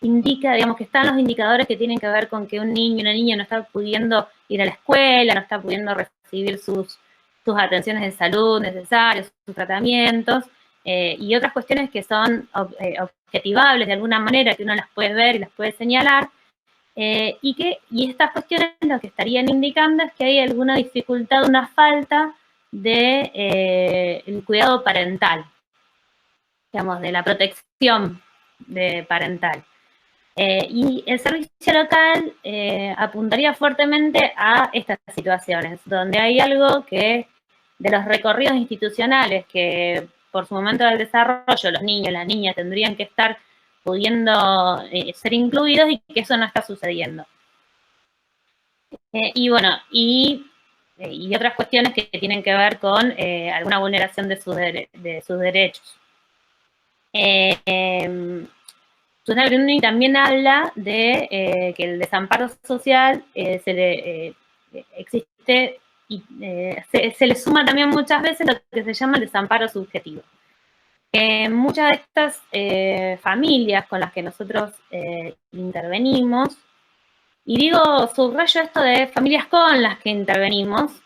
indica, digamos, que están los indicadores que tienen que ver con que un niño y una niña no está pudiendo ir a la escuela, no está pudiendo recibir sus atenciones de salud necesarias, sus tratamientos, y otras cuestiones que son objetivables de alguna manera, que uno las puede ver y las puede señalar, y estas cuestiones lo que estarían indicando es que hay alguna dificultad, una falta de el cuidado parental, digamos, de la protección parental. Y el servicio local apuntaría fuertemente a estas situaciones, donde hay algo que de los recorridos institucionales que por su momento del desarrollo los niños, las niñas tendrían que estar pudiendo ser incluidos y que eso no está sucediendo. Y bueno, y otras cuestiones que tienen que ver con alguna vulneración de sus derechos. Susana Brignoni también habla de que el desamparo social existe y se le suma también muchas veces lo que se llama el desamparo subjetivo. Muchas de estas familias con las que nosotros intervenimos, y digo, subrayo esto de familias con las que intervenimos,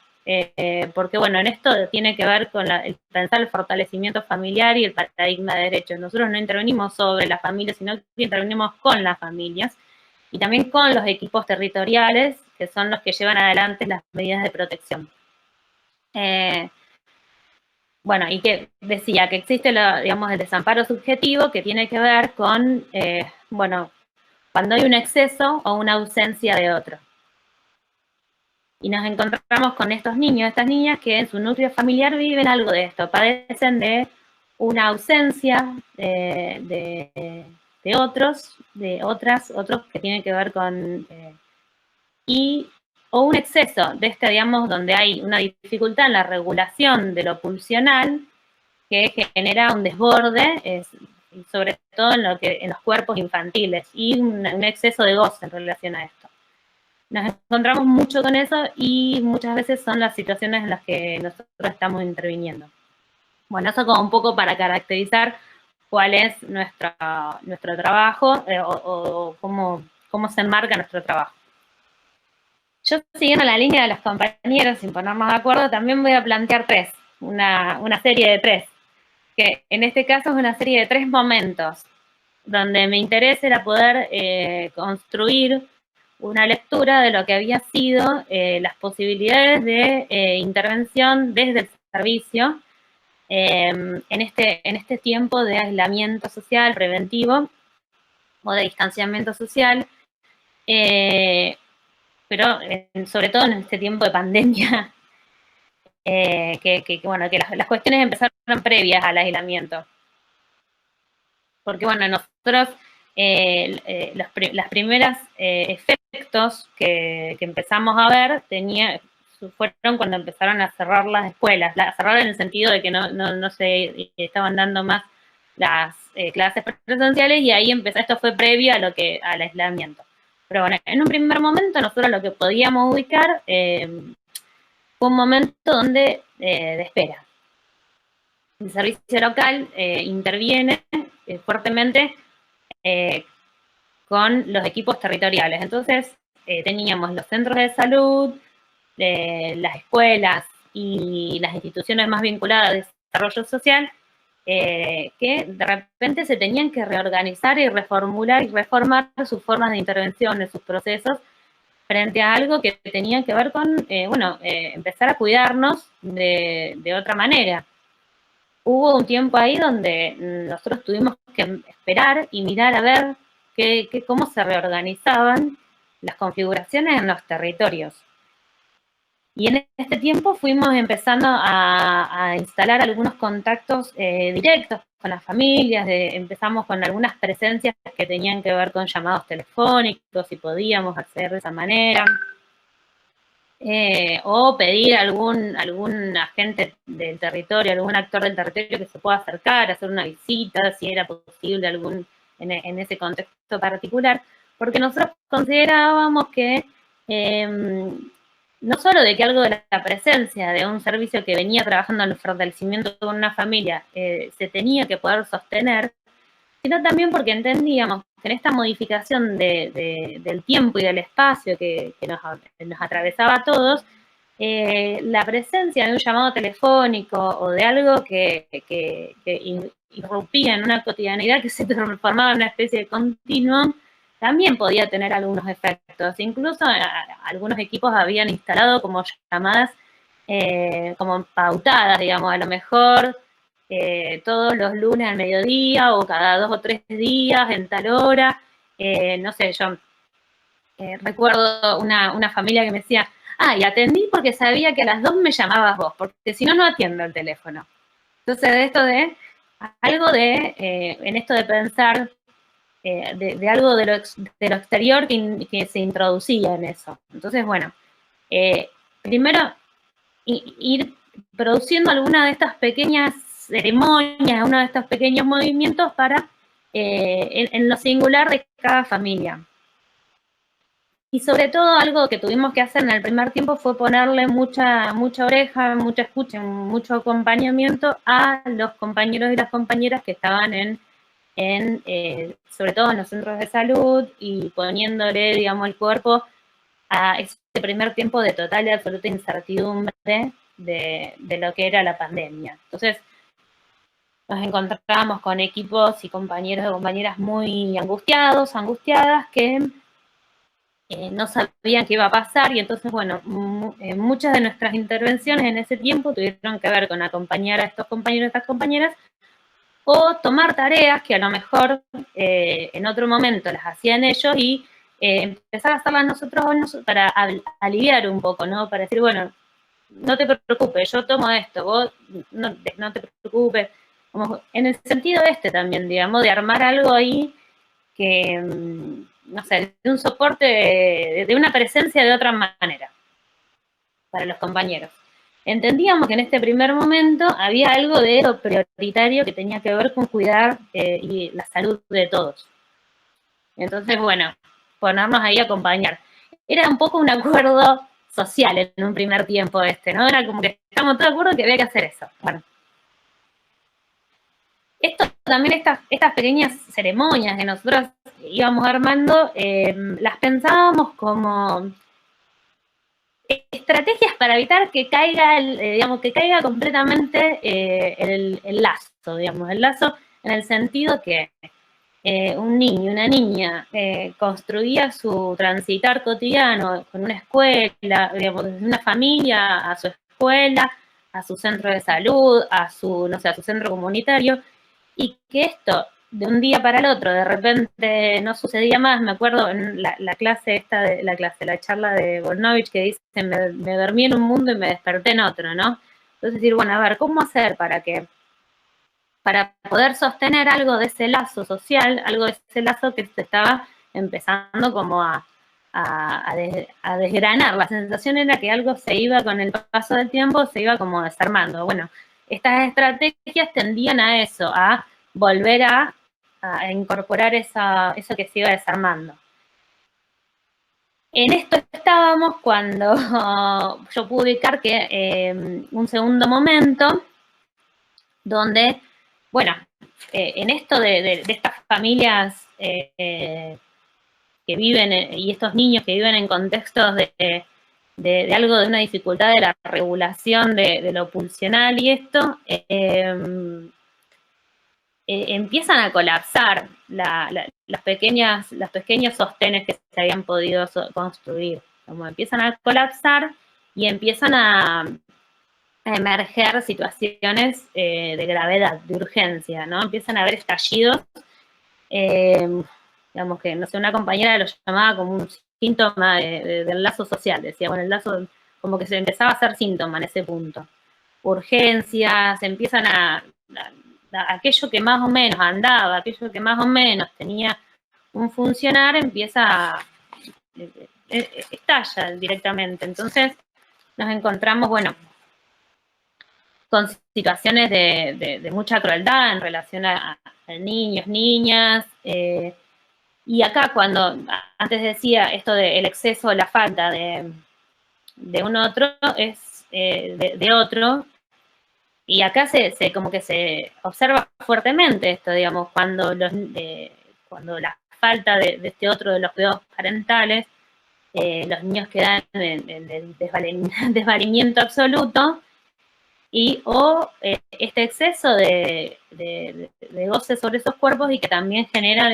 porque bueno, en esto tiene que ver con el pensar el fortalecimiento familiar y el paradigma de derechos. Nosotros no intervenimos sobre las familias, sino que intervenimos con las familias y también con los equipos territoriales, que son los que llevan adelante las medidas de protección. Bueno, y que decía que existe, digamos, el desamparo subjetivo, que tiene que ver con, bueno, cuando hay un exceso o una ausencia de otro. Y nos encontramos con estos niños, estas niñas que en su núcleo familiar viven algo de esto, padecen de una ausencia de otros, otros que tienen que ver con, o un exceso de digamos, donde hay una dificultad en la regulación de lo pulsional que genera un desborde, sobre todo en los cuerpos infantiles, y un exceso de goce en relación a esto. Nos encontramos mucho con eso y muchas veces son las situaciones en las que nosotros estamos interviniendo. Bueno, eso como un poco para caracterizar cuál es nuestro trabajo o cómo se enmarca nuestro trabajo. Yo, siguiendo la línea de los compañeros, sin ponernos de acuerdo, también voy a plantear una serie de 3, que en este caso es una serie de 3 momentos, donde me interesa era poder construir una lectura de lo que había sido las posibilidades de intervención desde el servicio en este tiempo de aislamiento social preventivo o de distanciamiento social, pero sobre todo en este tiempo de pandemia, bueno, que las cuestiones empezaron previas al aislamiento. Porque, bueno, nosotros las primeras efectos que empezamos a ver fueron cuando empezaron a cerrar las escuelas, a cerrar en el sentido de que no se estaban dando más las clases presenciales, y ahí esto fue previo al aislamiento. Pero bueno, en un primer momento nosotros lo que podíamos ubicar fue un momento de espera. El servicio local interviene fuertemente con los equipos territoriales. Entonces, teníamos los centros de salud, las escuelas y las instituciones más vinculadas al desarrollo social, que de repente se tenían que reorganizar y reformular y reformar sus formas de intervención, sus procesos, frente a algo que tenía que ver con, empezar a cuidarnos de otra manera. Hubo un tiempo ahí donde nosotros tuvimos que esperar y mirar a ver cómo se reorganizaban las configuraciones en los territorios. Y en este tiempo fuimos empezando a instalar algunos contactos directos con las familias, empezamos con algunas presencias que tenían que ver con llamados telefónicos, si podíamos acceder de esa manera. O pedir a algún agente del territorio, algún actor del territorio que se pueda acercar, hacer una visita, si era posible en ese contexto particular, porque nosotros considerábamos que no solo de que algo de la presencia de un servicio que venía trabajando en el fortalecimiento de una familia se tenía que poder sostener, sino también porque entendíamos que en esta modificación del tiempo y del espacio que nos atravesaba a todos, la presencia de un llamado telefónico o de algo que irrumpía en una cotidianidad que se transformaba en una especie de continuum, también podía tener algunos efectos. Incluso algunos equipos habían instalado como llamadas como pautadas, digamos, a lo mejor todos los lunes al mediodía o cada 2 o 3 días en tal hora. No sé, yo recuerdo una familia que me decía, y atendí porque sabía que a las 2 me llamabas vos, porque si no, no atiendo el teléfono. Entonces, en esto de pensar de algo de lo exterior que se introducía en eso. Entonces, bueno, primero ir produciendo alguna de estas pequeñas ceremonias, uno de estos pequeños movimientos para en lo singular de cada familia. Y sobre todo algo que tuvimos que hacer en el primer tiempo fue ponerle mucha oreja, mucha escucha, mucho acompañamiento a los compañeros y las compañeras que estaban sobre todo en los centros de salud, y poniéndole, digamos, el cuerpo a primer tiempo de total y absoluta incertidumbre de lo que era la pandemia. Entonces, nos encontrábamos con equipos y compañeros y compañeras muy angustiados, angustiadas, que no sabían qué iba a pasar, y entonces, bueno, muchas de nuestras intervenciones en ese tiempo tuvieron que ver con acompañar a estos compañeros y estas compañeras, o tomar tareas que a lo mejor en otro momento las hacían ellos y empezar a hacerlas nosotros para aliviar un poco, ¿no? Para decir, bueno, no te preocupes, yo tomo esto, vos no te preocupes. Como en el sentido también, digamos, de armar algo ahí que, no sé, de un soporte, de una presencia de otra manera para los compañeros. Entendíamos que en este primer momento había algo de lo prioritario que tenía que ver con cuidar y la salud de todos. Entonces, bueno, ponernos ahí a acompañar. Era un poco un acuerdo social en un primer tiempo ¿no? Era como que estamos todos de acuerdo que había que hacer eso. Bueno. Esto también, estas pequeñas ceremonias que nosotros íbamos armando, las pensábamos como estrategias para evitar que caiga, que caiga completamente el lazo, digamos, el lazo en el sentido que un niño, una niña construía su transitar cotidiano con una escuela, digamos, desde una familia a su escuela, a su centro de salud, a su, no sé, a su centro comunitario, y que esto de un día para el otro de repente no sucedía más. Me acuerdo en la clase la charla de Volnovich, que dice, me dormí en un mundo y me desperté en otro, ¿no? Entonces decir, bueno, a ver, ¿cómo hacer para poder sostener algo de ese lazo social, algo de ese lazo que se estaba empezando como a desgranar? La sensación era que algo se iba, con el paso del tiempo, se iba como desarmando. Bueno, estas estrategias tendían a eso, a volver a incorporar eso que se iba desarmando. En esto estábamos cuando yo pude ubicar que un segundo momento donde, bueno, en esto de estas familias que viven, y estos niños que viven en contextos de algo, de una dificultad de la regulación de lo pulsional y esto, empiezan a colapsar los pequeños sostenes que se habían podido construir. Como empiezan a colapsar y empiezan a emerger situaciones de gravedad, de urgencia, ¿no? Empiezan a haber estallidos, digamos que, no sé, una compañera lo llamaba como un síntoma del lazo social, decía, bueno, el lazo, como que se empezaba a hacer síntoma en ese punto. Urgencias, empiezan aquello que más o menos andaba, aquello que más o menos tenía un funcionar, estalla directamente. Entonces nos encontramos, bueno, con situaciones de mucha crueldad en relación a niños, niñas, y acá cuando antes decía esto del exceso, la falta de un otro, es de otro, y acá como que se observa fuertemente esto, digamos, cuando la falta de este otro, de los cuidados parentales, los niños quedan en desvalimiento absoluto, o este exceso de goce sobre esos cuerpos, y que también genera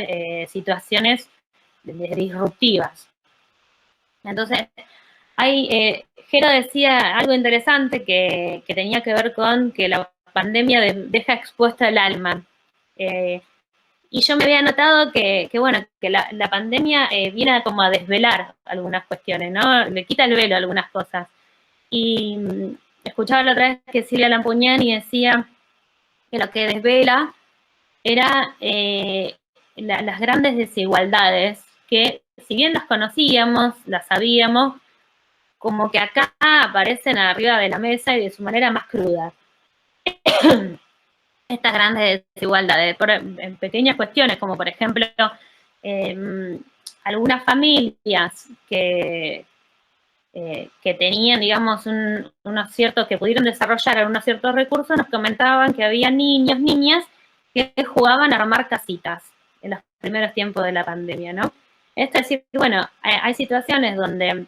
situaciones disruptivas. Entonces, Jero decía algo interesante que tenía que ver con que la pandemia deja expuesta el alma. Y yo me había notado que bueno, que la pandemia viene como a desvelar algunas cuestiones, ¿no? Le quita el velo a algunas cosas. Y escuchaba la otra vez que Silvia Lampugnani decía que lo que desvela era las grandes desigualdades, que si bien las conocíamos, las sabíamos, como que acá aparecen arriba de la mesa y de su manera más cruda. Estas grandes desigualdades, en pequeñas cuestiones, como por ejemplo, algunas familias que tenían, digamos, unos ciertos, que pudieron desarrollar unos ciertos recursos, nos comentaban que había niños, niñas, que jugaban a armar casitas en los primeros tiempos de la pandemia, ¿no? Es decir, bueno, hay situaciones donde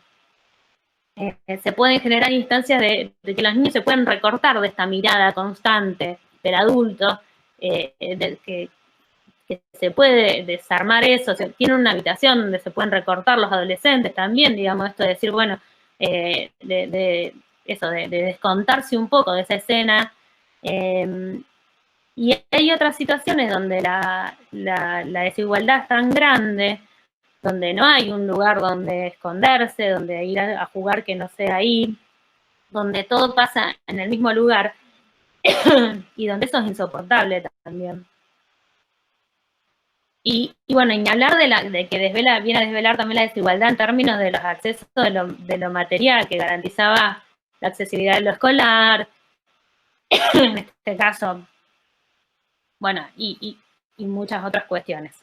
se pueden generar instancias de que los niños se pueden recortar de esta mirada constante del adulto, que se puede desarmar eso, tiene una habitación donde se pueden recortar los adolescentes también, digamos, esto de decir, bueno, de descontarse un poco de esa escena. Y hay otras situaciones donde la desigualdad es tan grande, donde no hay un lugar donde esconderse, donde ir a jugar que no sea ahí, donde todo pasa en el mismo lugar, y donde eso es insoportable también. Y bueno, y ni hablar de que viene a desvelar también la desigualdad en términos de los accesos de lo material, que garantizaba la accesibilidad de lo escolar, en este caso, bueno, y muchas otras cuestiones.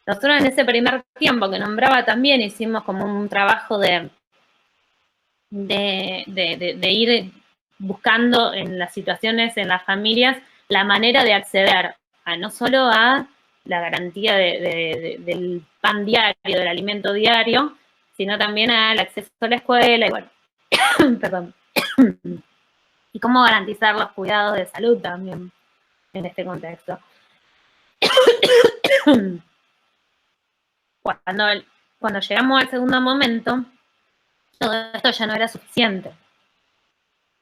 Nosotros en ese primer tiempo que nombraba también hicimos como un trabajo de ir buscando en las situaciones, en las familias, la manera de acceder a no solo a la garantía del pan diario, del alimento diario, sino también al acceso a la escuela, y bueno, perdón, y cómo garantizar los cuidados de salud también en este contexto. Cuando llegamos al segundo momento, todo esto ya no era suficiente.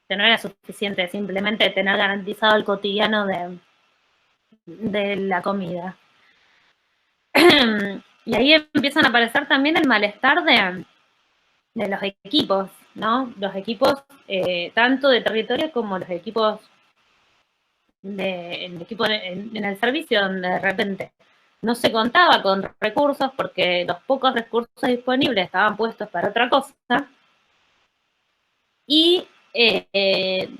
Ya no era suficiente simplemente tener garantizado el cotidiano de la comida. Y ahí empiezan a aparecer también el malestar de los equipos, ¿no? Los equipos tanto de territorio como los equipos en el servicio, donde de repente no se contaba con recursos porque los pocos recursos disponibles estaban puestos para otra cosa, y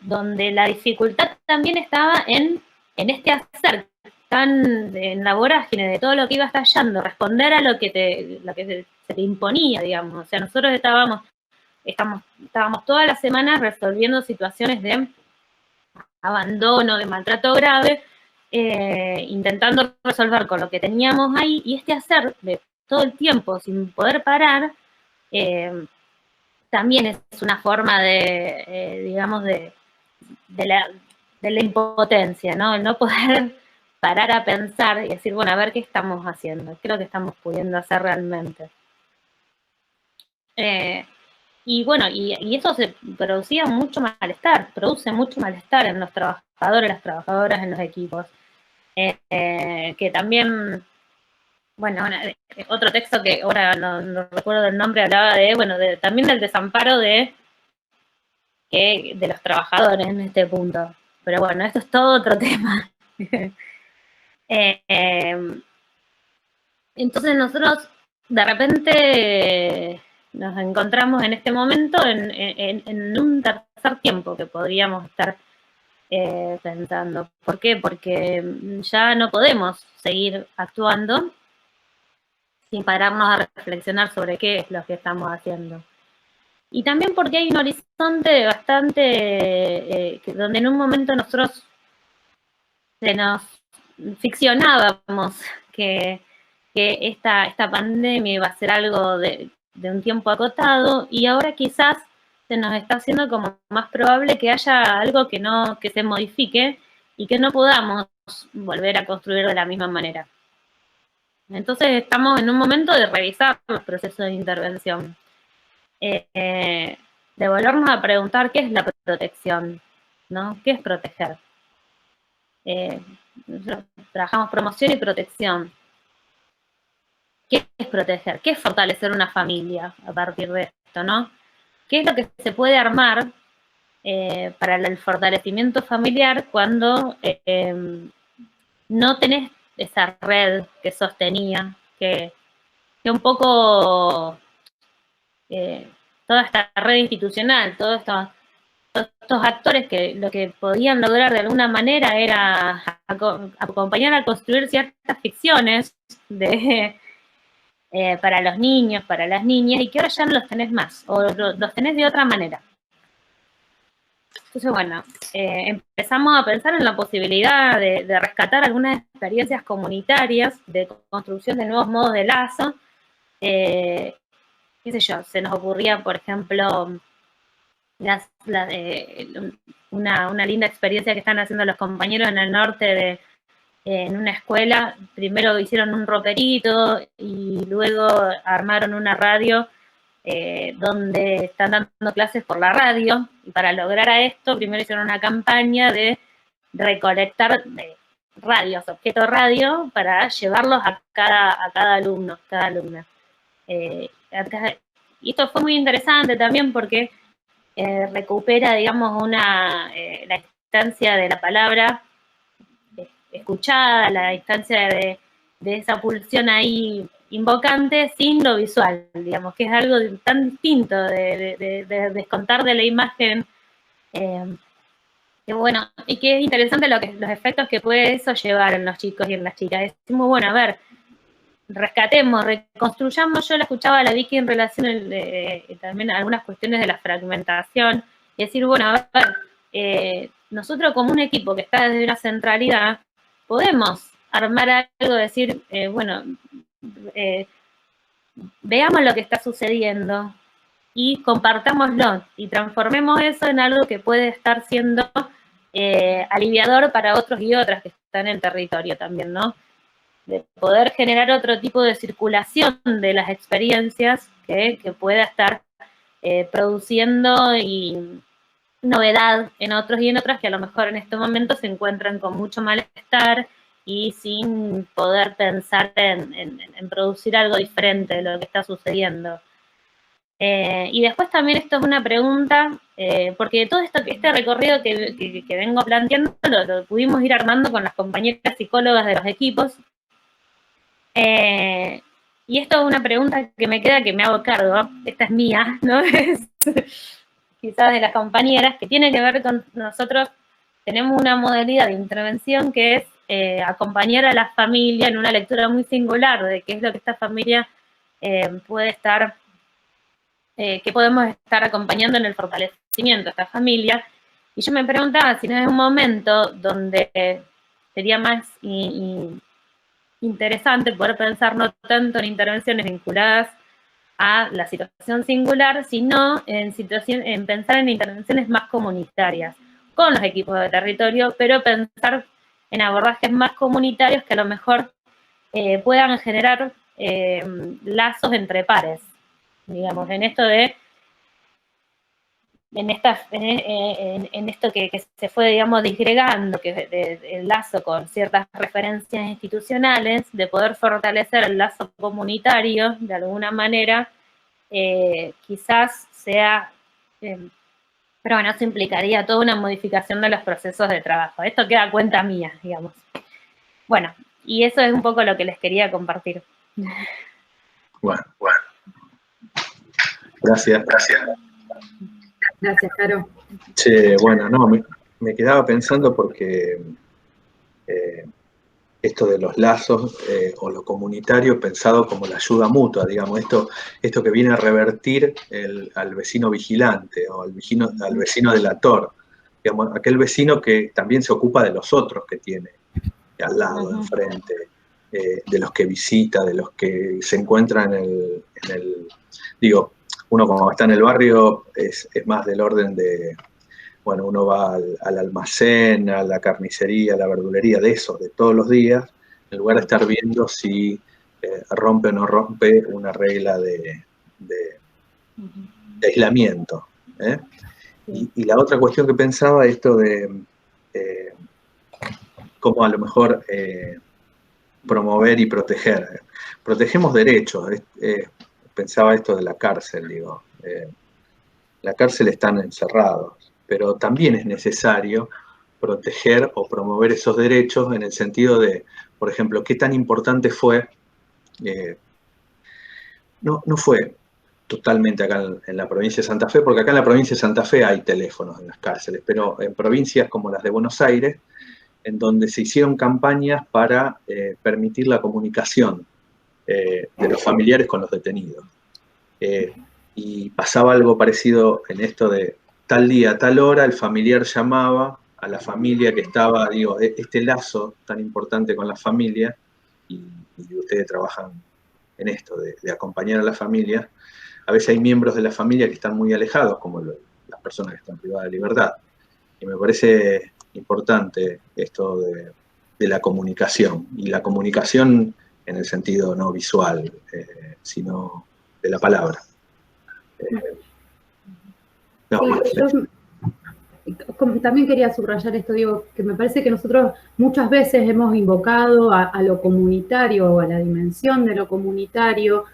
donde la dificultad también estaba en este hacer tan en la vorágine de todo lo que iba estallando, responder a lo que se te imponía, digamos. O sea, nosotros estábamos todas las semanas resolviendo situaciones de abandono, de maltrato grave, intentando resolver con lo que teníamos ahí, y este hacer de todo el tiempo sin poder parar, también es una forma digamos, de la impotencia, ¿no? El no poder parar a pensar y decir, bueno, a ver qué estamos haciendo, qué es lo que estamos pudiendo hacer realmente. Y bueno, y eso produce mucho malestar en los trabajadores, las trabajadoras, en los equipos. Que también, bueno, otro texto que ahora no recuerdo el nombre, hablaba también del desamparo de los trabajadores en este punto. Pero bueno, esto es todo otro tema. Entonces nosotros de repente nos encontramos en este momento en un tercer tiempo que podríamos estar pensando. ¿Por qué? Porque ya no podemos seguir actuando sin pararnos a reflexionar sobre qué es lo que estamos haciendo. Y también porque hay un horizonte bastante, donde en un momento nosotros nos ficcionábamos que esta pandemia iba a ser algo de un tiempo acotado, y ahora quizás se nos está haciendo como más probable que haya algo que se modifique y que no podamos volver a construir de la misma manera. Entonces estamos en un momento de revisar los procesos de intervención. De volvernos a preguntar qué es la protección, ¿no? ¿Qué es proteger? Trabajamos promoción y protección. ¿Qué es proteger? ¿Qué es fortalecer una familia a partir de esto, no? ¿Qué es lo que se puede armar para el fortalecimiento familiar cuando no tenés esa red que sostenía, que un poco toda esta red institucional, todos estos actores que lo que podían lograr de alguna manera era acompañar a construir ciertas ficciones para los niños, para las niñas, y que ahora ya no los tenés más, o los tenés de otra manera. Entonces, bueno, empezamos a pensar en la posibilidad de rescatar algunas experiencias comunitarias de construcción de nuevos modos de lazo. Qué sé yo, se nos ocurría, por ejemplo, una linda experiencia que están haciendo los compañeros en el norte en una escuela. Primero hicieron un roperito y luego armaron una radio donde están dando clases por la radio, y para lograr esto primero hicieron una campaña de recolectar radios, objetos radio, para llevarlos a cada alumno, cada alumna. Y esto fue muy interesante también porque recupera, digamos, la instancia de la palabra escuchada, la instancia de esa pulsión ahí invocante sin lo visual, digamos, que es algo tan distinto de descontar de la imagen. Y bueno, y que es interesante los efectos que puede eso llevar en los chicos y en las chicas. Es muy bueno, a ver, rescatemos, reconstruyamos. Yo la escuchaba a la Vicky en relación también a algunas cuestiones de la fragmentación, y decir, bueno, a ver, nosotros como un equipo que está desde una centralidad, podemos armar algo, decir, bueno, veamos lo que está sucediendo y compartámoslo y transformemos eso en algo que puede estar siendo aliviador para otros y otras que están en el territorio también, ¿no? De poder generar otro tipo de circulación de las experiencias que pueda estar produciendo y novedad en otros y en otras que a lo mejor en este momento se encuentran con mucho malestar y sin poder pensar en producir algo diferente de lo que está sucediendo. Y después también esto es una pregunta, porque todo este recorrido que vengo planteando lo pudimos ir armando con las compañeras psicólogas de los equipos. Y esto es una pregunta que me queda, que me hago cargo, esta es mía, ¿no? Quizás de las compañeras, que tiene que ver con nosotros. Tenemos una modalidad de intervención que es acompañar a la familia en una lectura muy singular de qué es lo que esta familia puede estar, que podemos estar acompañando en el fortalecimiento de esta familia. Y yo me preguntaba si no es un momento donde sería más interesante poder pensar no tanto en intervenciones vinculadas a la situación singular, sino en pensar en intervenciones más comunitarias con los equipos de territorio, pero pensar en abordajes más comunitarios que a lo mejor puedan generar lazos entre pares, digamos, en esto que se fue, digamos, disgregando, que el lazo con ciertas referencias institucionales, de poder fortalecer el lazo comunitario de alguna manera, quizás sea, pero bueno, eso implicaría toda una modificación de los procesos de trabajo. Esto queda a cuenta mía, digamos. Bueno, y eso es un poco lo que les quería compartir. Bueno. Gracias. Gracias, Caro. Che, bueno, no, me quedaba pensando porque esto de los lazos o lo comunitario pensado como la ayuda mutua, digamos, esto que viene a revertir al vecino vigilante o al vecino delator, digamos, aquel vecino que también se ocupa de los otros que tiene al lado, enfrente, de los que visita, de los que se encuentran en el digo, uno cuando está en el barrio es más del orden de, bueno, uno va al almacén, a la carnicería, a la verdulería, de eso, de todos los días, en lugar de estar viendo si rompe o no rompe una regla de aislamiento. Y la otra cuestión que pensaba, esto de cómo a lo mejor promover y proteger. Protegemos derechos. Pensaba esto de la cárcel, digo. La cárcel están encerrados, pero también es necesario proteger o promover esos derechos en el sentido de, por ejemplo, qué tan importante fue, no fue totalmente acá en la provincia de Santa Fe, porque acá en la provincia de Santa Fe hay teléfonos en las cárceles, pero en provincias como las de Buenos Aires, en donde se hicieron campañas para permitir la comunicación de los familiares con los detenidos. Y pasaba algo parecido en esto de tal día, tal hora, el familiar llamaba a la familia que estaba, digo, este lazo tan importante con la familia, y ustedes trabajan en esto de acompañar a la familia. A veces hay miembros de la familia que están muy alejados, como la personas que están privadas de libertad. Y me parece importante esto de la comunicación, y la comunicación en el sentido no visual, sino de la palabra. También quería subrayar esto, digo, que me parece que nosotros muchas veces hemos invocado a lo comunitario o a la dimensión de lo comunitario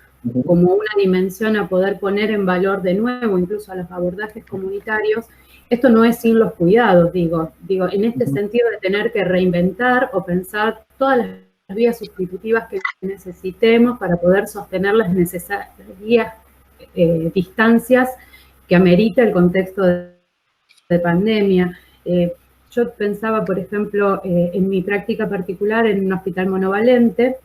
como una dimensión a poder poner en valor de nuevo, incluso a los abordajes comunitarios. Esto no es sin los cuidados, digo en este sentido de tener que reinventar o pensar todas las vías sustitutivas que necesitemos para poder sostener las necesarias distancias que amerita el contexto de pandemia. Yo pensaba, por ejemplo, en mi práctica particular en un hospital monovalente,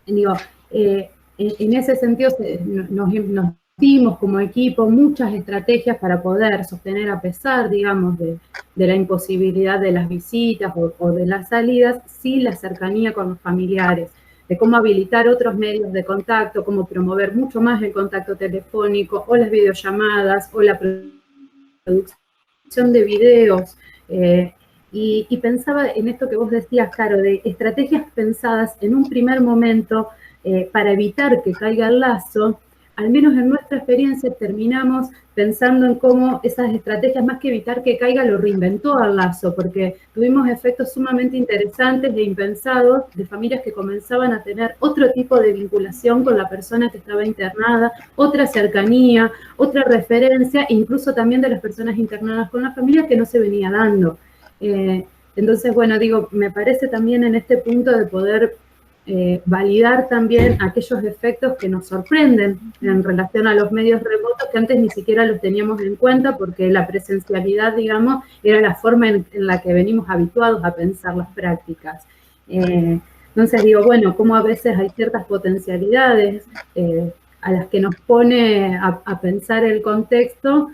digo, en ese sentido nos dimos como equipo muchas estrategias para poder sostener, a pesar, digamos, de la imposibilidad de las visitas o de las salidas, sí la cercanía con los familiares, de cómo habilitar otros medios de contacto, cómo promover mucho más el contacto telefónico o las videollamadas o la producción de videos. Y pensaba en esto que vos decías, Caro, de estrategias pensadas en un primer momento para evitar que caiga el lazo. Al menos en nuestra experiencia terminamos pensando en cómo esas estrategias, más que evitar que caiga, lo reinventó al lazo, porque tuvimos efectos sumamente interesantes e impensados de familias que comenzaban a tener otro tipo de vinculación con la persona que estaba internada, otra cercanía, otra referencia, incluso también de las personas internadas con la familia que no se venía dando. Entonces, bueno, digo, me parece también en este punto de poder validar también aquellos efectos que nos sorprenden en relación a los medios remotos que antes ni siquiera los teníamos en cuenta porque la presencialidad, digamos, era la forma en la que venimos habituados a pensar las prácticas. Entonces digo, bueno, como a veces hay ciertas potencialidades a las que nos pone a pensar el contexto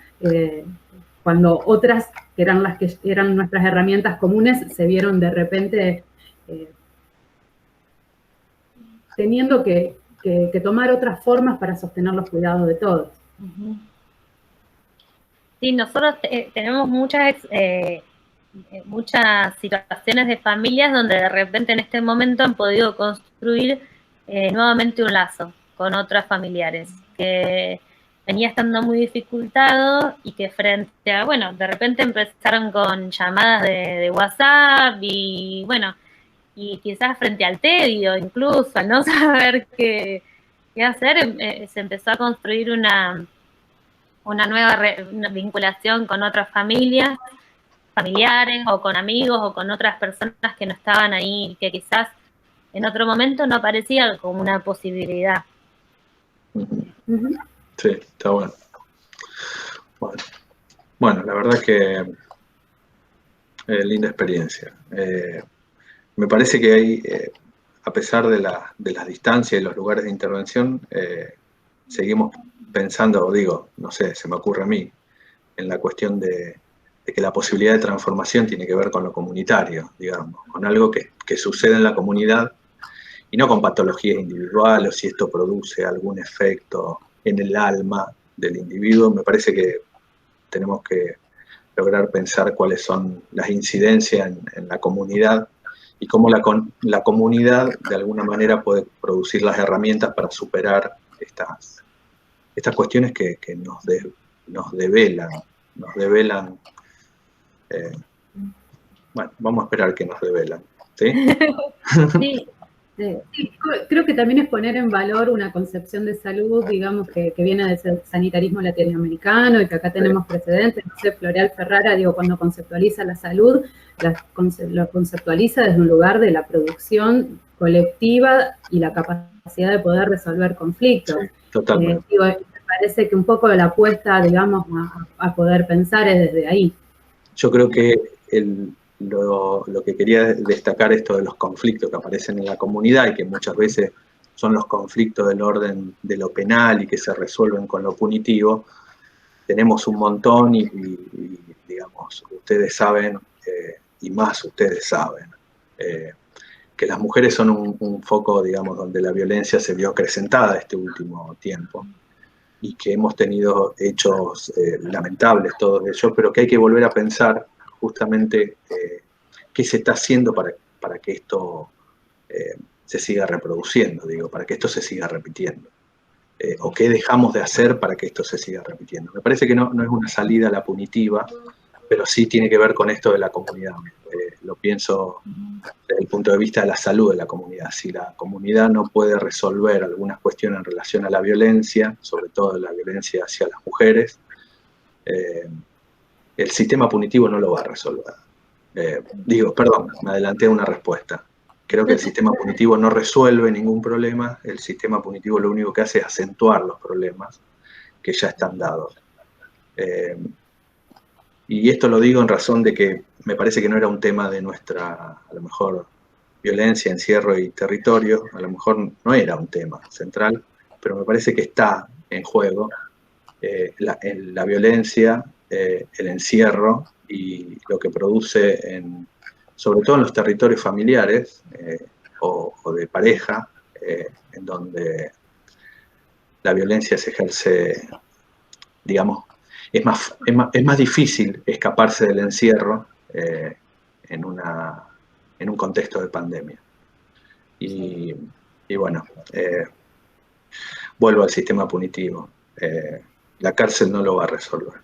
cuando otras, que eran las que eran nuestras herramientas comunes, se vieron de repente teniendo que tomar otras formas para sostener los cuidados de todos. Sí, nosotros tenemos muchas situaciones de familias donde de repente en este momento han podido construir nuevamente un lazo con otros familiares que venía estando muy dificultado y que frente a, bueno, de repente empezaron con llamadas de WhatsApp y, bueno, y quizás frente al tedio, incluso, al no saber qué hacer, se empezó a construir una nueva una vinculación con otras familiares o con amigos o con otras personas que no estaban ahí, que quizás en otro momento no parecía como una posibilidad. Sí, está bueno. Bueno, la verdad que linda experiencia. Me parece que hay, a pesar de las distancias y los lugares de intervención, seguimos pensando, digo, no sé, se me ocurre a mí, en la cuestión de que la posibilidad de transformación tiene que ver con lo comunitario, digamos, con algo que sucede en la comunidad y no con patologías individuales o si esto produce algún efecto en el alma del individuo. Me parece que tenemos que lograr pensar cuáles son las incidencias en la comunidad y cómo la comunidad de alguna manera puede producir las herramientas para superar estas cuestiones que nos develan. Bueno, vamos a esperar que nos develan, ¿sí? Sí. Sí, creo que también es poner en valor una concepción de salud, digamos, que viene del sanitarismo latinoamericano y que acá tenemos precedentes. No sé, Floreal Ferrara, digo, cuando conceptualiza la salud, lo conceptualiza desde un lugar de la producción colectiva y la capacidad de poder resolver conflictos. Sí, totalmente. Digo, me parece que un poco la apuesta, digamos, a poder pensar es desde ahí. Yo creo que lo que quería destacar esto de los conflictos que aparecen en la comunidad y que muchas veces son los conflictos del orden de lo penal y que se resuelven con lo punitivo. Tenemos un montón y digamos, ustedes saben, y más ustedes saben, que las mujeres son un foco, digamos, donde la violencia se vio acrecentada este último tiempo. y que hemos tenido hechos lamentables todos ellos, pero que hay que volver a pensar justamente qué se está haciendo para que esto se siga reproduciendo, digo, para que esto se siga repitiendo. O qué dejamos de hacer para que esto se siga repitiendo. Me parece que no es una salida a la punitiva, pero sí tiene que ver con esto de la comunidad. Lo pienso desde el punto de vista de la salud de la comunidad. Si la comunidad no puede resolver algunas cuestiones en relación a la violencia, sobre todo la violencia hacia las mujeres, el sistema punitivo no lo va a resolver. Perdón, me adelanté a una respuesta. Creo que el sistema punitivo no resuelve ningún problema, el sistema punitivo lo único que hace es acentuar los problemas que ya están dados. Y esto lo digo en razón de que me parece que no era un tema de nuestra, a lo mejor, violencia, encierro y territorio, a lo mejor no era un tema central, pero me parece que está en juego la violencia, el encierro y lo que produce sobre todo en los territorios familiares o de pareja, en donde la violencia se ejerce, digamos, es más difícil escaparse del encierro en un contexto de pandemia. Y bueno, vuelvo al sistema punitivo. La cárcel no lo va a resolver.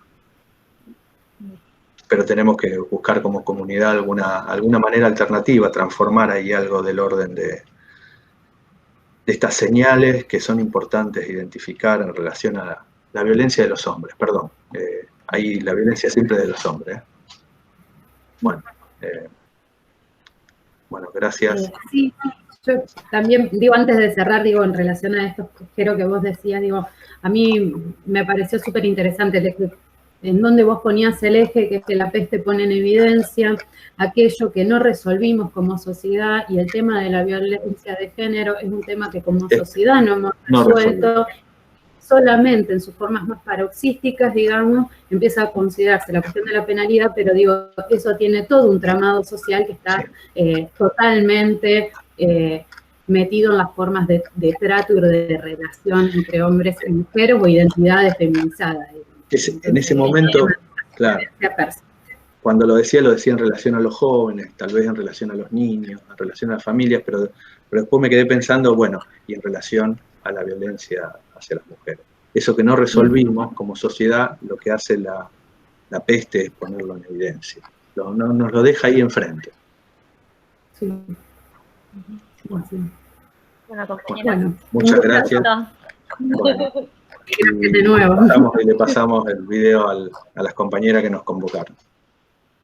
Pero tenemos que buscar como comunidad alguna manera alternativa, transformar ahí algo del orden de estas señales que son importantes identificar en relación a la violencia de los hombres, perdón. Ahí la violencia siempre de los hombres. Bueno, gracias. Sí, yo también digo, antes de cerrar, digo, en relación a esto, creo que vos decías, digo, a mí me pareció súper interesante en donde vos ponías el eje, que la peste pone en evidencia aquello que no resolvimos como sociedad, y el tema de la violencia de género es un tema que como sociedad no hemos resuelto. Solamente en sus formas más paroxísticas, digamos, empieza a considerarse la cuestión de la penalidad, pero digo, eso tiene todo un tramado social que está totalmente metido en las formas de trato y de relación entre hombres y mujeres o identidades feminizadas. En ese momento, claro, cuando lo decía en relación a los jóvenes, tal vez en relación a los niños, en relación a las familias, pero después me quedé pensando, bueno, y en relación a la violencia hacia las mujeres. Eso que no resolvimos como sociedad, lo que hace la peste es ponerlo en evidencia. Nos lo deja ahí enfrente. Sí. Bueno, muchas gracias. Bueno, de nuevo. Y le pasamos el video a las compañeras que nos convocaron.